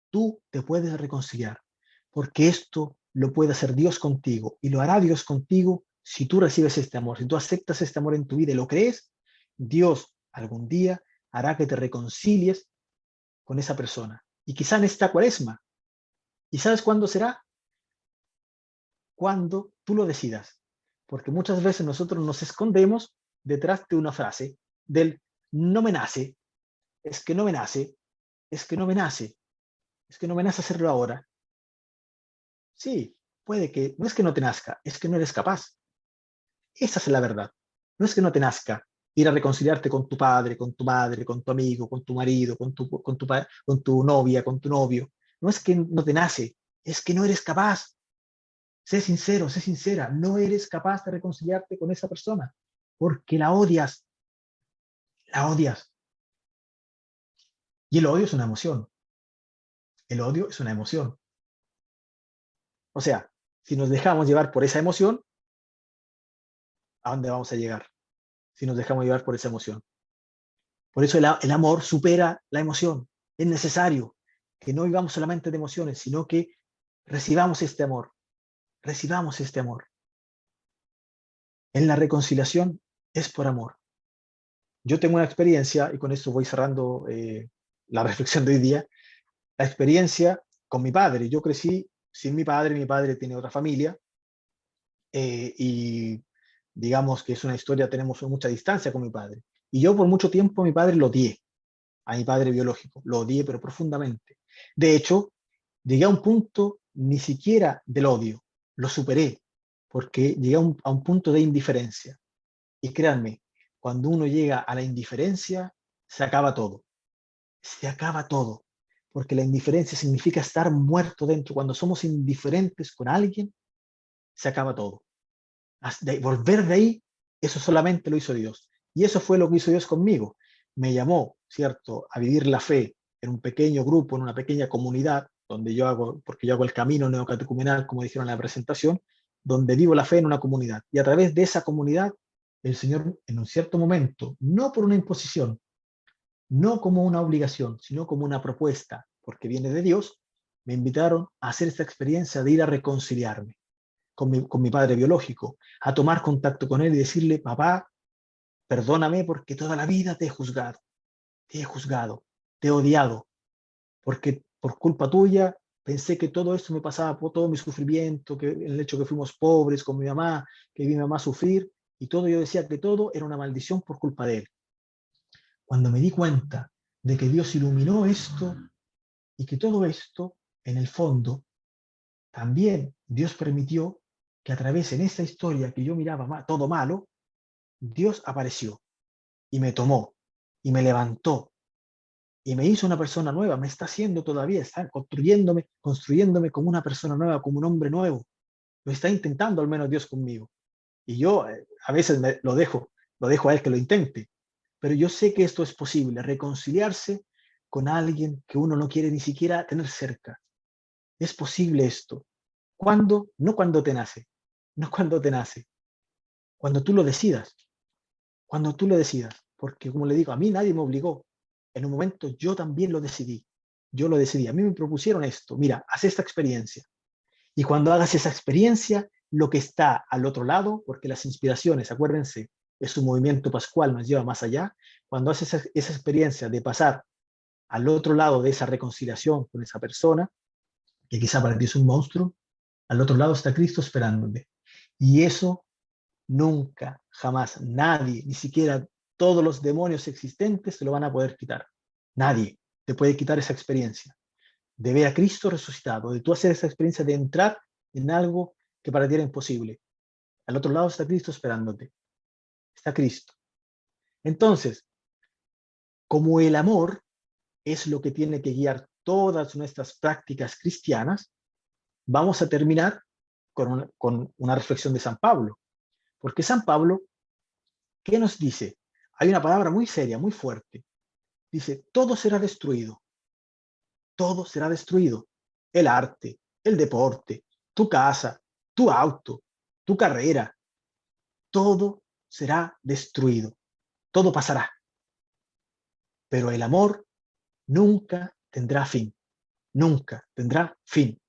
Tú te puedes reconciliar, porque esto lo puede hacer Dios contigo y lo hará Dios contigo si tú recibes este amor, si tú aceptas este amor en tu vida y lo crees. Dios algún día hará que te reconcilies con esa persona. Y quizá en esta cuaresma. ¿Y sabes cuándo será? Cuando tú lo decidas. Porque muchas veces nosotros nos escondemos detrás de una frase del no me nace, es que no me nace, es que no me nace, es que no me nace hacerlo ahora. Sí, puede que, no es que no te nazca, es que no eres capaz. Esa es la verdad. No es que no te nazca ir a reconciliarte con tu padre, con tu madre, con tu amigo, con tu marido, con tu novia, con tu novio. No es que no te nace, es que no eres capaz. Sé sincero, sé sincera, no eres capaz de reconciliarte con esa persona porque la odias, la odias. Y el odio es una emoción. El odio es una emoción. O sea, si nos dejamos llevar por esa emoción, ¿a dónde vamos a llegar? Si nos dejamos llevar por esa emoción. Por eso el amor supera la emoción. Es necesario que no vivamos solamente de emociones, sino que recibamos este amor. Recibamos este amor. En la reconciliación es por amor. Yo tengo una experiencia, y con esto voy cerrando la reflexión de hoy día, la experiencia con mi padre. Yo crecí sin mi padre tiene otra familia, y digamos que es una historia, tenemos mucha distancia con mi padre. Y yo por mucho tiempo a mi padre lo odié, a mi padre biológico, lo odié pero profundamente. De hecho, llegué a un punto ni siquiera del odio, lo superé, porque llegué a un punto de indiferencia. Y créanme, cuando uno llega a la indiferencia, se acaba todo. Se acaba todo. Porque la indiferencia significa estar muerto dentro. Cuando somos indiferentes con alguien, se acaba todo. Volver de ahí, eso solamente lo hizo Dios. Y eso fue lo que hizo Dios conmigo. Me llamó, ¿cierto?, a vivir la fe en un pequeño grupo, en una pequeña comunidad, donde yo hago, porque yo hago el camino neocatecumenal, como dijeron en la presentación, donde vivo la fe en una comunidad. Y a través de esa comunidad, el Señor, en un cierto momento, no por una imposición, no como una obligación, sino como una propuesta, porque viene de Dios, me invitaron a hacer esta experiencia de ir a reconciliarme con mi padre biológico, a tomar contacto con él y decirle, papá, perdóname porque toda la vida te he juzgado, te he odiado, porque por culpa tuya pensé que todo esto me pasaba por todo mi sufrimiento, que el hecho que fuimos pobres con mi mamá, que vi a mi mamá sufrir, y todo yo decía que todo era una maldición por culpa de él. Cuando me di cuenta de que Dios iluminó esto y que todo esto, en el fondo, también Dios permitió que a través en esta historia que yo miraba todo malo, Dios apareció y me tomó y me levantó y me hizo una persona nueva, me está haciendo todavía, está construyéndome como una persona nueva, como un hombre nuevo. Lo está intentando al menos Dios conmigo. Y yo a veces lo dejo a él que lo intente, pero yo sé que esto es posible, reconciliarse con alguien que uno no quiere ni siquiera tener cerca. Es posible esto. ¿Cuándo? No cuando te nace, no cuando te nace, cuando tú lo decidas, cuando tú lo decidas, porque como le digo, a mí nadie me obligó. En un momento yo también lo decidí. Yo lo decidí. A mí me propusieron esto. Mira, haz esta experiencia. Y cuando hagas esa experiencia, lo que está al otro lado, porque las inspiraciones, acuérdense, es un movimiento pascual, nos lleva más allá. Cuando haces esa experiencia de pasar al otro lado de esa reconciliación con esa persona, que quizá para ti es un monstruo, al otro lado está Cristo esperándote. Y eso nunca, jamás, nadie, ni siquiera todos los demonios existentes se lo van a poder quitar. Nadie te puede quitar esa experiencia de ver a Cristo resucitado, de tú hacer esa experiencia de entrar en algo que para ti era imposible. Al otro lado está Cristo esperándote. Está Cristo. Entonces, como el amor es lo que tiene que guiar todas nuestras prácticas cristianas, vamos a terminar con una reflexión de San Pablo. Porque San Pablo, ¿qué nos dice? Hay una palabra muy seria, muy fuerte. Dice, todo será destruido. Todo será destruido. El arte, el deporte, tu casa, tu auto, tu carrera, todo será destruido. Todo pasará. Pero el amor nunca tendrá fin. Nunca tendrá fin.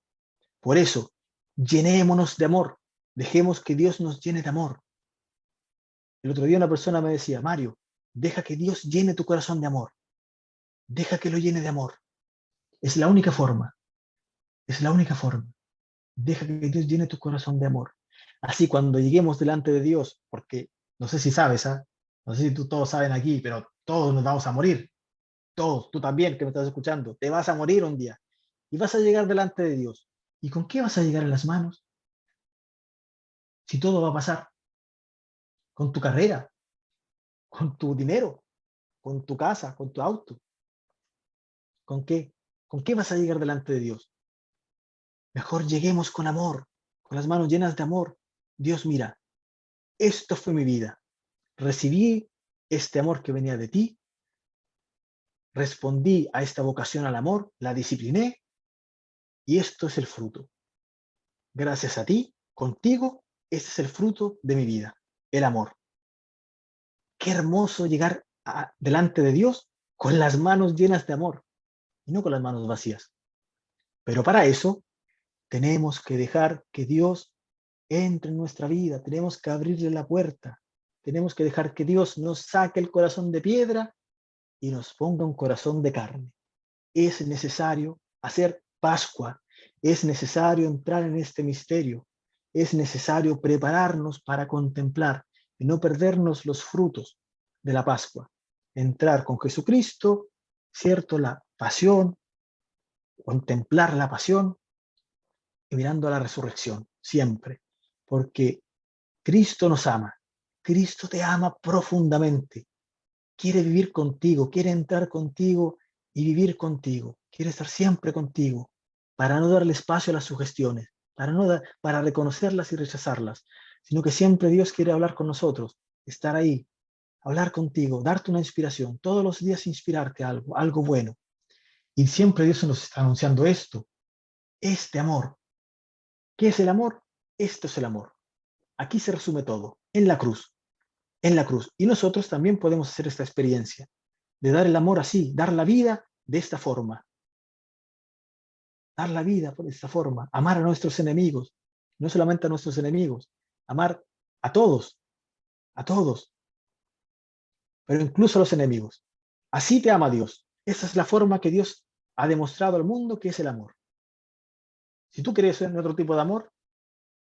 Por eso, llenémonos de amor. Dejemos que Dios nos llene de amor. El otro día una persona me decía, Mario, deja que Dios llene tu corazón de amor. Deja que lo llene de amor. Es la única forma. Es la única forma. Deja que Dios llene tu corazón de amor. Así cuando lleguemos delante de Dios, porque no sé si sabes, no sé si tú todos saben aquí, pero todos nos vamos a morir. Todos, tú también que me estás escuchando, te vas a morir un día. Y vas a llegar delante de Dios. ¿Y con qué vas a llegar en las manos? Si todo va a pasar. Con tu carrera, con tu dinero, con tu casa, con tu auto. ¿Con qué? ¿Con qué vas a llegar delante de Dios? Mejor lleguemos con amor, con las manos llenas de amor. Dios, mira, esto fue mi vida. Recibí este amor que venía de ti, respondí a esta vocación al amor, la discipliné y esto es el fruto. Gracias a ti, contigo, este es el fruto de mi vida, el amor. Qué hermoso llegar delante de Dios con las manos llenas de amor y no con las manos vacías. Pero para eso tenemos que dejar que Dios entre en nuestra vida, tenemos que abrirle la puerta, tenemos que dejar que Dios nos saque el corazón de piedra y nos ponga un corazón de carne. Es necesario hacer Pascua, es necesario entrar en este misterio, es necesario prepararnos para contemplar y no perdernos los frutos de la Pascua. Entrar con Jesucristo, ¿cierto? La pasión, contemplar la pasión y mirando a la resurrección, siempre, porque Cristo nos ama, Cristo te ama profundamente, quiere vivir contigo, quiere entrar contigo y vivir contigo, quiere estar siempre contigo, para no darle espacio a las sugestiones, para reconocerlas y rechazarlas, sino que siempre Dios quiere hablar con nosotros, estar ahí, hablar contigo, darte una inspiración, todos los días inspirarte algo bueno. Y siempre Dios nos está anunciando esto, este amor. ¿Qué es el amor? Esto es el amor. Aquí se resume todo, en la cruz, en la cruz. Y nosotros también podemos hacer esta experiencia de dar el amor así, dar la vida de esta forma. Dar la vida por esta forma, amar a nuestros enemigos, no solamente a nuestros enemigos, amar a todos, pero incluso a los enemigos. Así te ama Dios. Esa es la forma que Dios ha demostrado al mundo que es el amor. Si tú crees en otro tipo de amor,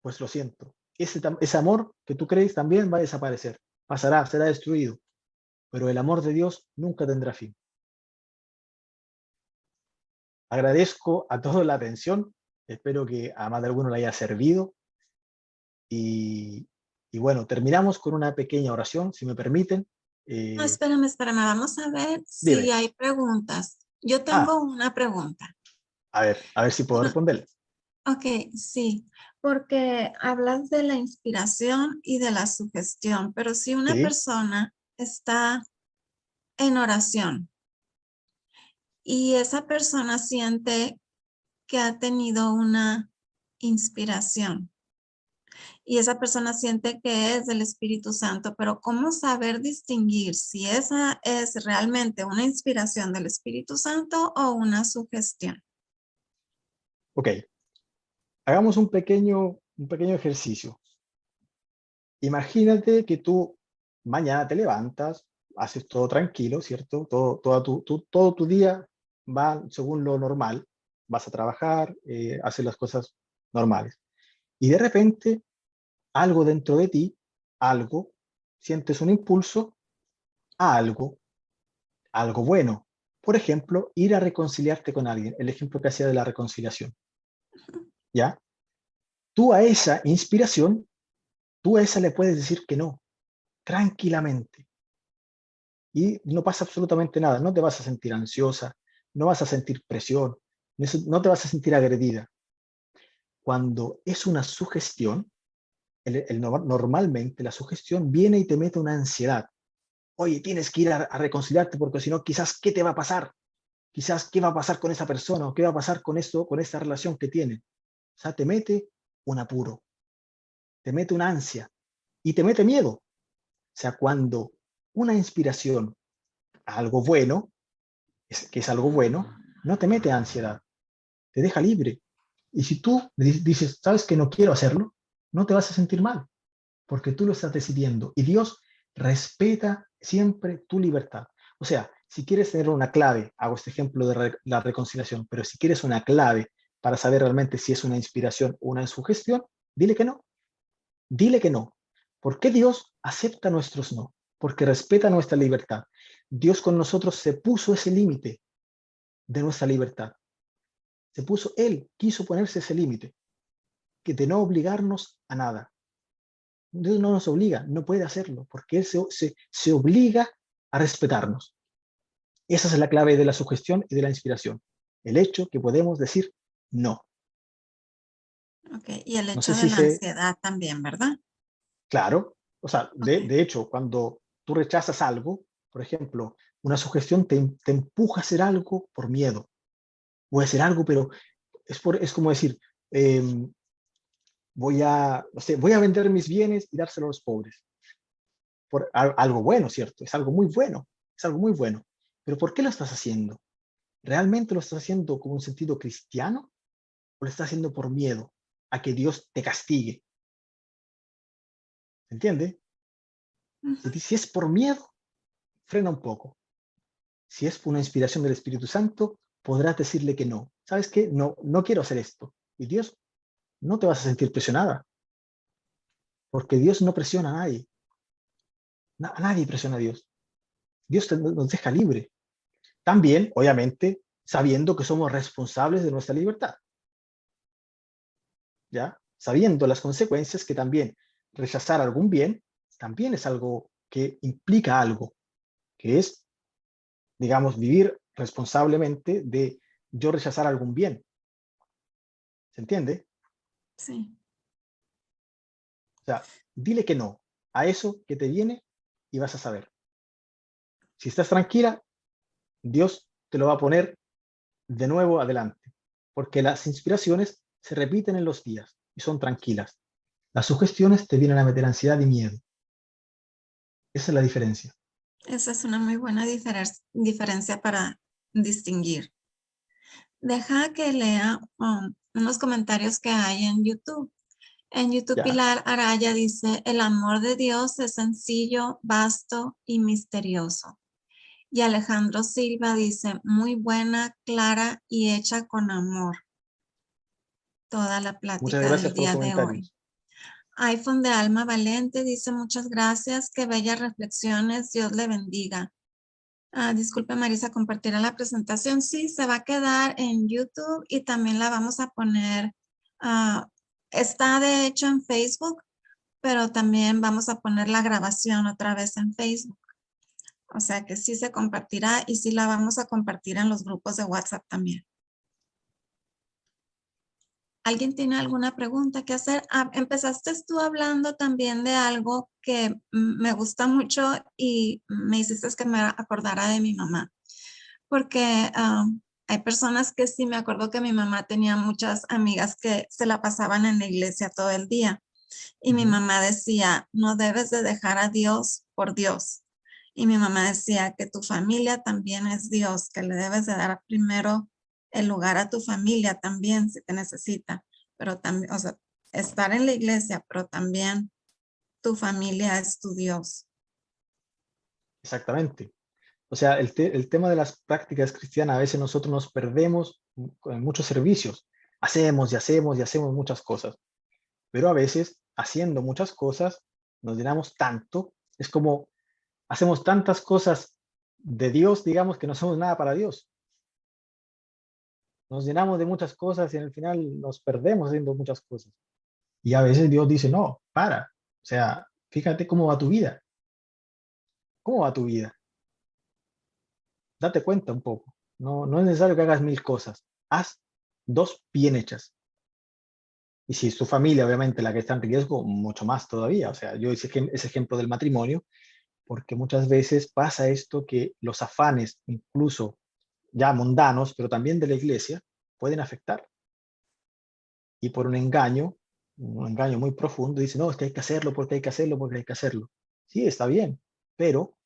pues lo siento. Ese amor que tú crees también va a desaparecer, pasará, será destruido. Pero el amor de Dios nunca tendrá fin. Agradezco a todos la atención, espero que a más de alguno le haya servido y, y bueno, terminamos con una pequeña oración, si me permiten. No, espérame, vamos a ver si Dime. hay preguntas. Yo tengo una pregunta. A ver si puedo responderle. Ok, sí, porque hablas de la inspiración y de la sugestión, pero si una Sí, persona está en oración y esa persona siente que ha tenido una inspiración y esa persona siente que es del Espíritu Santo, pero ¿cómo saber distinguir si esa es realmente una inspiración del Espíritu Santo o una sugestión? Ok, hagamos un pequeño ejercicio. Imagínate que tú mañana te levantas, haces todo tranquilo, ¿cierto? Todo tu día va según lo normal. Vas a trabajar, haces las cosas normales. Y de repente, algo dentro de ti, sientes un impulso a algo bueno. Por ejemplo, ir a reconciliarte con alguien, el ejemplo que hacía de la reconciliación, ¿ya? Tú a esa inspiración, tú a esa le puedes decir que no, tranquilamente. Y no pasa absolutamente nada, no te vas a sentir ansiosa, no vas a sentir presión, no te vas a sentir agredida. Cuando es una sugestión, normalmente la sugestión viene y te mete una ansiedad. Oye, tienes que ir a reconciliarte porque si no, quizás, ¿qué te va a pasar? Quizás, ¿qué va a pasar con esa persona? ¿O qué va a pasar con esto, con esta relación que tiene? O sea, te mete un apuro, te mete una ansia y te mete miedo. O sea, cuando una inspiración a algo bueno, que es algo bueno, no te mete ansiedad, te deja libre. Y si tú dices, sabes que no quiero hacerlo, no te vas a sentir mal, porque tú lo estás decidiendo. Y Dios respeta siempre tu libertad. O sea, si quieres tener una clave, hago este ejemplo de la reconciliación, pero si quieres una clave para saber realmente si es una inspiración o una sugestión, dile que no. Dile que no. ¿Por qué Dios acepta nuestros no? Porque respeta nuestra libertad. Dios con nosotros se puso ese límite de nuestra libertad. Él quiso ponerse ese límite, que de no obligarnos a nada. Dios no nos obliga, no puede hacerlo, porque Él se obliga a respetarnos. Esa es la clave de la sugestión y de la inspiración. El hecho que podemos decir no. Okay. Y el No sé hecho de si la ansiedad también, ¿verdad? claro, o sea, Okay. de hecho, cuando tú rechazas algo, por ejemplo, una sugestión te empuja a hacer algo por miedo. Voy a hacer algo, pero es como decir, eh, no sé, voy a vender mis bienes y dárselos a los pobres. Algo bueno, ¿cierto? Es algo muy bueno, es algo muy bueno. Pero ¿por qué lo estás haciendo? ¿Realmente lo estás haciendo con un sentido cristiano o lo estás haciendo por miedo a que Dios te castigue? ¿Entiende? Ujú. Si es por miedo, frena un poco. Si es por una inspiración del Espíritu Santo, podrás decirle que no. ¿Sabes qué? No, no quiero hacer esto. Y Dios, no te vas a sentir presionada, porque Dios no presiona a nadie. A nadie presiona a Dios. Dios nos deja libre. También, obviamente, sabiendo que somos responsables de nuestra libertad, ¿ya? Sabiendo las consecuencias que también rechazar algún bien también es algo que implica algo, que es, digamos, vivir responsablemente de yo rechazar algún bien. ¿Se entiende? Sí. O sea, dile que no a eso que te viene y vas a saber. Si estás tranquila, Dios te lo va a poner de nuevo adelante, porque las inspiraciones se repiten en los días y son tranquilas. Las sugestiones te vienen a meter ansiedad y miedo. Esa es la diferencia. Esa es una muy buena diferencia para distinguir. Deja que lea unos comentarios que hay en YouTube. En YouTube, ¿Ya? Pilar Araya dice, el amor de Dios es sencillo, vasto y misterioso. Y Alejandro Silva dice, muy buena, clara y hecha con amor. Toda la Muchas plática gracias del por los día de hoy. comentarios. iPhone de Alma Valente dice, muchas gracias, qué bellas reflexiones, Dios le bendiga. Disculpe Marisa, compartirá la presentación. Sí, se va a quedar en YouTube y también la vamos a poner, está de hecho en Facebook, pero también vamos a poner la grabación otra vez en Facebook. O sea que sí se compartirá y sí la vamos a compartir en los grupos de WhatsApp también. ¿Alguien tiene alguna pregunta que hacer? Empezaste tú hablando también de algo que me gusta mucho y me hiciste que me acordara de mi mamá, porque hay personas que sí, me acuerdo que mi mamá tenía muchas amigas que se la pasaban en la iglesia todo el día y mi mamá decía, no debes de dejar a Dios por Dios. Y mi mamá decía que tu familia también es Dios, que le debes de dar primero el lugar a tu familia también si te necesita, pero también, o sea, estar en la iglesia, pero también tu familia es tu Dios. Exactamente. O sea, el tema de las prácticas cristianas, a veces nosotros nos perdemos en muchos servicios. Hacemos y hacemos y hacemos muchas cosas, pero a veces haciendo muchas cosas nos llenamos tanto, es como hacemos tantas cosas de Dios, digamos, que no somos nada para Dios. Nos llenamos de muchas cosas y al final nos perdemos haciendo muchas cosas. Y a veces Dios dice, no, para. O sea, fíjate cómo va tu vida. ¿Cómo va tu vida? Date cuenta un poco. No, no es necesario que hagas 1000 cosas. Haz 2 bien hechas. Y si es tu familia, obviamente, la que está en riesgo, mucho más todavía. O sea, yo hice ese ejemplo del matrimonio, porque muchas veces pasa esto que los afanes, incluso ya mundanos, pero también de la iglesia, pueden afectar. Y por un engaño muy profundo, dice, no, es que hay que hacerlo porque hay que hacerlo porque hay que hacerlo. Sí, está bien, pero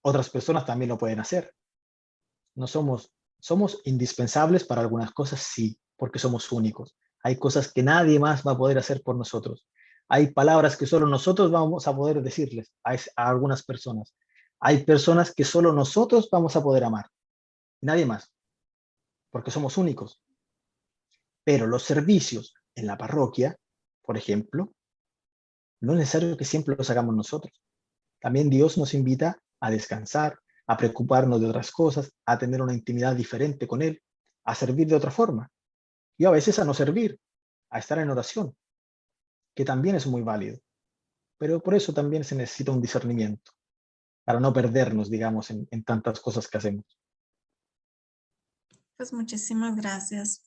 otras personas también lo pueden hacer. No somos indispensables para algunas cosas, sí, porque somos únicos. Hay cosas que nadie más va a poder hacer por nosotros. Hay palabras que solo nosotros vamos a poder decirles a algunas personas. Hay personas que solo nosotros vamos a poder amar. Nadie más, porque somos únicos. Pero los servicios en la parroquia, por ejemplo, no es necesario que siempre los hagamos nosotros. También Dios nos invita a descansar, a preocuparnos de otras cosas, a tener una intimidad diferente con Él, a servir de otra forma. Y a veces a no servir, a estar en oración, que también es muy válido. Pero por eso también se necesita un discernimiento, para no perdernos, digamos, en tantas cosas que hacemos. Pues muchísimas gracias.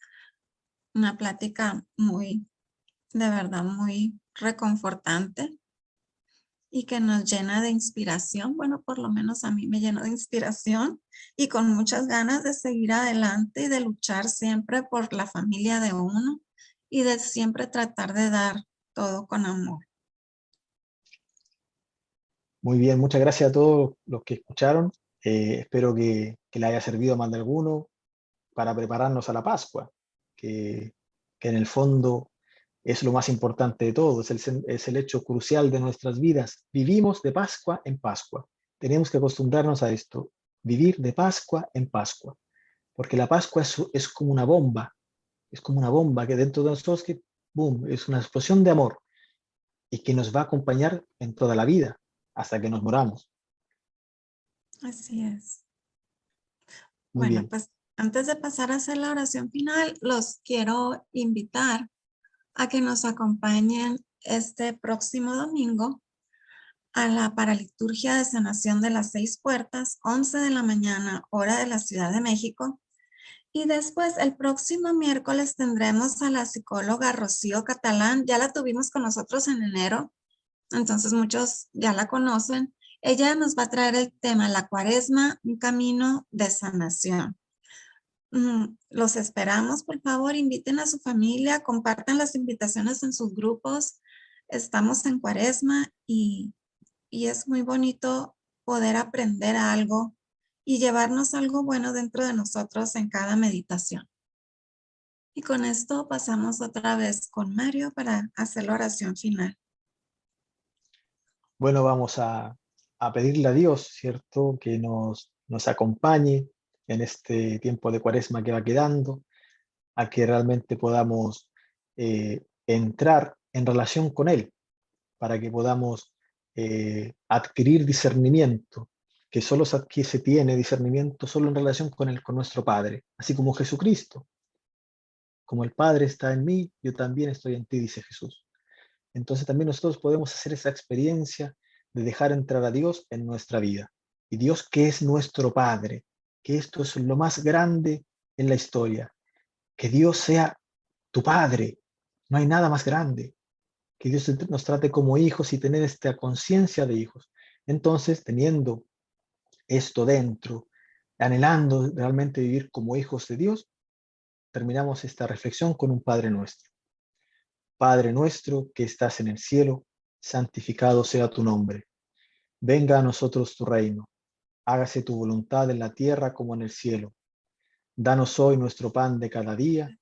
Una plática muy, de verdad, muy reconfortante y que nos llena de inspiración. Bueno, por lo menos a mí me llenó de inspiración y con muchas ganas de seguir adelante y de luchar siempre por la familia de uno y de siempre tratar de dar todo con amor. Muy bien, muchas gracias a todos los que escucharon. Espero que le haya servido a más de alguno para prepararnos a la Pascua, que en el fondo es lo más importante de todo, es el hecho crucial de nuestras vidas. Vivimos de Pascua en Pascua. Tenemos que acostumbrarnos a esto, vivir de Pascua en Pascua, porque la Pascua es como una bomba que dentro de nosotros, que, boom, es una explosión de amor y que nos va a acompañar en toda la vida, hasta que nos moramos. Así es. Muy Bueno, bien. pues antes de pasar a hacer la oración final, los quiero invitar a que nos acompañen este próximo domingo a la paraliturgia de sanación de las 6 puertas, 11 de la mañana, hora de la Ciudad de México. Y después, el próximo miércoles tendremos a la psicóloga Rocío Catalán. Ya la tuvimos con nosotros en enero, entonces muchos ya la conocen. Ella nos va a traer el tema La Cuaresma, un camino de sanación. Los esperamos, por favor, inviten a su familia, compartan las invitaciones en sus grupos. Estamos en Cuaresma y es muy bonito poder aprender algo y llevarnos algo bueno dentro de nosotros en cada meditación. Y con esto pasamos otra vez con Mario para hacer la oración final. Bueno, vamos a pedirle a Dios, ¿cierto? Que nos acompañe en este tiempo de Cuaresma que va quedando, a que realmente podamos entrar en relación con Él, para que podamos adquirir discernimiento, que solo se tiene discernimiento solo en relación con nuestro Padre, así como Jesucristo. Como el Padre está en mí, yo también estoy en ti, dice Jesús. Entonces también nosotros podemos hacer esa experiencia de dejar entrar a Dios en nuestra vida. Y Dios, que es nuestro Padre, que esto es lo más grande en la historia, que Dios sea tu Padre. No hay nada más grande que Dios nos trate como hijos y tener esta conciencia de hijos. Entonces, teniendo esto dentro, anhelando realmente vivir como hijos de Dios, terminamos esta reflexión con un Padre Nuestro. Padre nuestro que estás en el cielo, santificado sea tu nombre. Venga a nosotros tu reino. Hágase tu voluntad en la tierra como en el cielo. Danos hoy nuestro pan de cada día.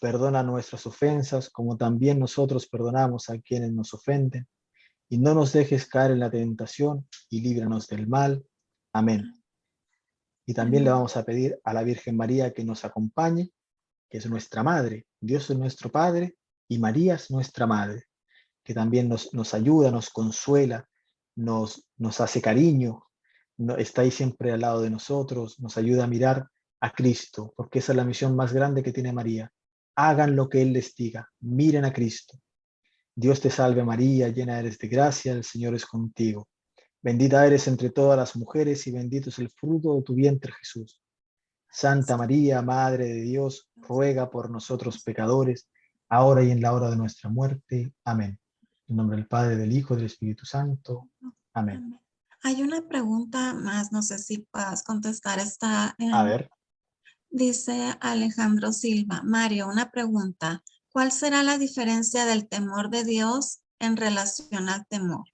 Perdona nuestras ofensas como también nosotros perdonamos a quienes nos ofenden. Y no nos dejes caer en la tentación y líbranos del mal. Amén. Y también le vamos a pedir a la Virgen María que nos acompañe, que es nuestra madre. Dios es nuestro Padre y María es nuestra madre, que también nos ayuda, nos consuela, nos hace cariño, está ahí siempre al lado de nosotros, nos ayuda a mirar a Cristo, porque esa es la misión más grande que tiene María. Hagan lo que Él les diga, miren a Cristo. Dios te salve María, llena eres de gracia, el Señor es contigo. Bendita eres entre todas las mujeres y bendito es el fruto de tu vientre Jesús. Santa María, Madre de Dios, ruega por nosotros pecadores, ahora y en la hora de nuestra muerte. Amén. En nombre del Padre, del Hijo y del Espíritu Santo. Amén. Hay una pregunta más, no sé si puedas contestar esta. A ver, Dice Alejandro Silva. Mario, una pregunta. ¿Cuál será la diferencia del temor de Dios en relación al temor?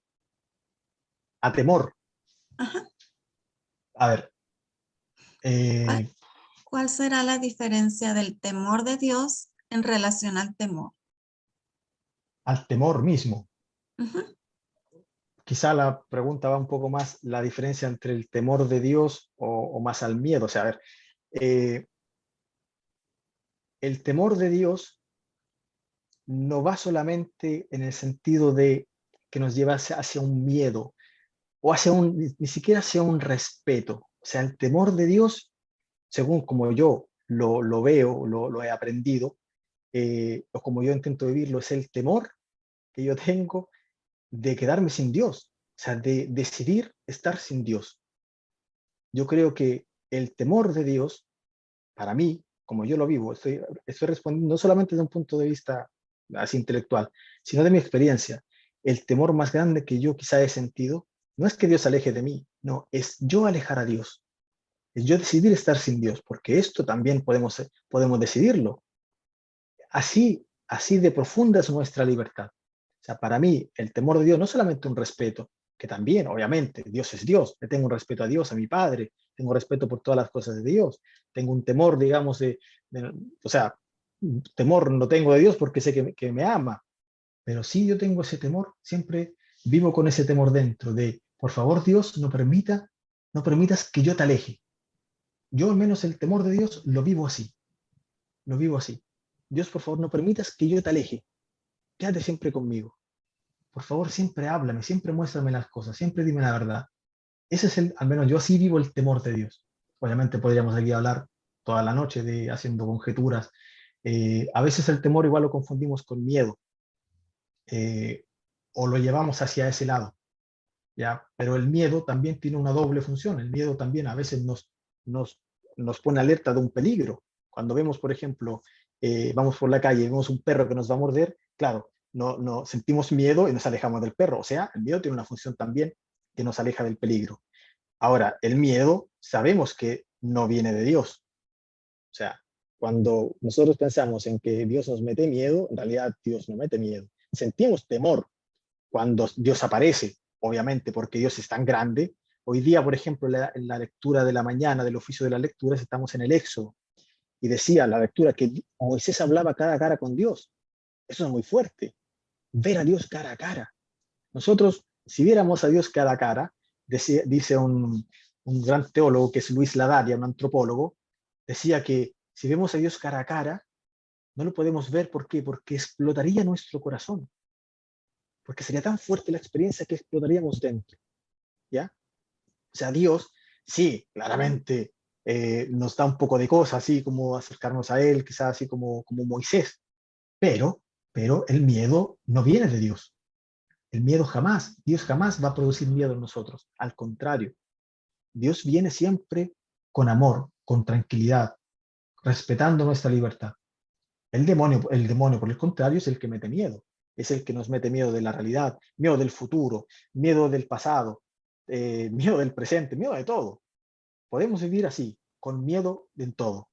a temor. Ajá. A ver, ¿Cuál será la diferencia del temor de Dios en relación al temor? al temor mismo. Ujú. Quizá la pregunta va un poco más la diferencia entre el temor de Dios o más al miedo. O sea, a ver, el temor de Dios no va solamente en el sentido de que nos lleva hacia un miedo o hacia ni siquiera hacia un respeto. O sea, el temor de Dios, según como yo lo veo, lo he aprendido, o como yo intento vivirlo, es el temor que yo tengo de quedarme sin Dios, o sea, de decidir estar sin Dios. Yo creo que el temor de Dios, para mí, como yo lo vivo, estoy respondiendo no solamente desde un punto de vista así intelectual, sino de mi experiencia. El temor más grande que yo quizá he sentido no es que Dios aleje de mí, no, es yo alejar a Dios, es yo decidir estar sin Dios, porque esto también podemos decidirlo. Así de profunda es nuestra libertad. O sea, para mí el temor de Dios no es solamente un respeto, que también, obviamente, Dios es Dios, le tengo un respeto a Dios, a mi Padre, tengo respeto por todas las cosas de Dios, tengo un temor, digamos, o sea, temor no tengo de Dios porque sé que me ama, pero sí yo tengo ese temor, siempre vivo con ese temor dentro de, por favor Dios, no permitas que yo te aleje. Yo al menos el temor de Dios lo vivo así, lo vivo así. Dios, por favor, no permitas que yo te aleje, quédate siempre conmigo. Por favor, siempre háblame, siempre muéstrame las cosas, siempre dime la verdad. Ese es al menos yo así vivo el temor de Dios. Obviamente podríamos aquí hablar toda la noche haciendo conjeturas. A veces el temor igual lo confundimos con miedo, o lo llevamos hacia ese lado, ¿ya? Pero el miedo también tiene una doble función. El miedo también a veces nos, nos pone alerta de un peligro. Cuando vemos, por ejemplo, vamos por la calle y vemos un perro que nos va a morder, claro, no sentimos miedo y nos alejamos del perro. O sea, el miedo tiene una función también que nos aleja del peligro. Ahora, el miedo sabemos que no viene de Dios. O sea, cuando nosotros pensamos en que Dios nos mete miedo, en realidad Dios no mete miedo. Sentimos temor cuando Dios aparece, obviamente, porque Dios es tan grande. Hoy día, por ejemplo, en la lectura de la mañana, del oficio de las lecturas, estamos en el Éxodo, y decía la lectura que Moisés hablaba cara a cara con Dios. Eso es muy fuerte, ver a Dios cara a cara. Nosotros, si viéramos a Dios cara a cara, dice un gran teólogo que es Luis Ladaria, un antropólogo, decía que si vemos a Dios cara a cara, no lo podemos ver. ¿Por qué? Porque explotaría nuestro corazón. Porque sería tan fuerte la experiencia que explotaríamos dentro, ¿ya? O sea, Dios, sí, claramente nos da un poco de cosas, así como acercarnos a Él, quizás así como Moisés, pero el miedo no viene de Dios. El miedo jamás, Dios jamás va a producir miedo en nosotros. Al contrario, Dios viene siempre con amor, con tranquilidad, respetando nuestra libertad. El demonio, por el contrario, es el que mete miedo. Es el que nos mete miedo de la realidad, miedo del futuro, miedo del pasado, miedo del presente, miedo de todo. Podemos vivir así, con miedo en todo.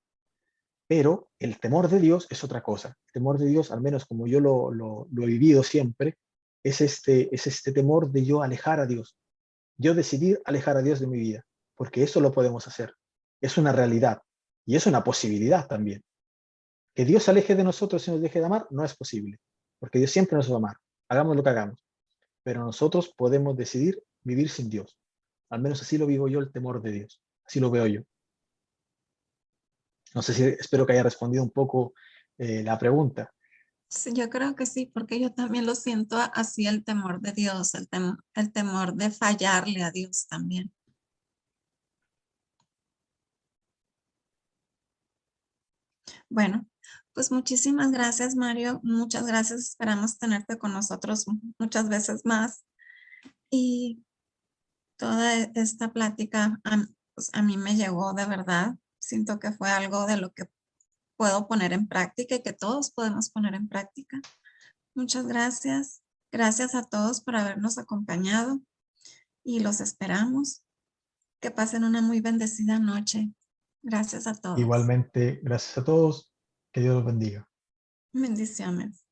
Pero el temor de Dios es otra cosa. El temor de Dios, al menos como yo lo he vivido siempre, es este temor de yo alejar a Dios. Yo decidir alejar a Dios de mi vida, porque eso lo podemos hacer. Es una realidad y es una posibilidad también. Que Dios se aleje de nosotros y nos deje de amar no es posible, porque Dios siempre nos va a amar. Hagamos lo que hagamos. Pero nosotros podemos decidir vivir sin Dios. Al menos así lo vivo yo, el temor de Dios. Así lo veo yo. No sé si espero que haya respondido un poco la pregunta. Sí, yo creo que sí, porque yo también lo siento así, el temor de Dios, el temor de fallarle a Dios también. Bueno, pues muchísimas gracias, Mario. Muchas gracias. Esperamos tenerte con nosotros muchas veces más. Y toda esta plática pues, a mí me llegó de verdad. Siento que fue algo de lo que puedo poner en práctica y que todos podemos poner en práctica. Muchas gracias. Gracias a todos por habernos acompañado y los esperamos. Que pasen una muy bendecida noche. Gracias a todos. Igualmente, gracias a todos. Que Dios los bendiga. Bendiciones.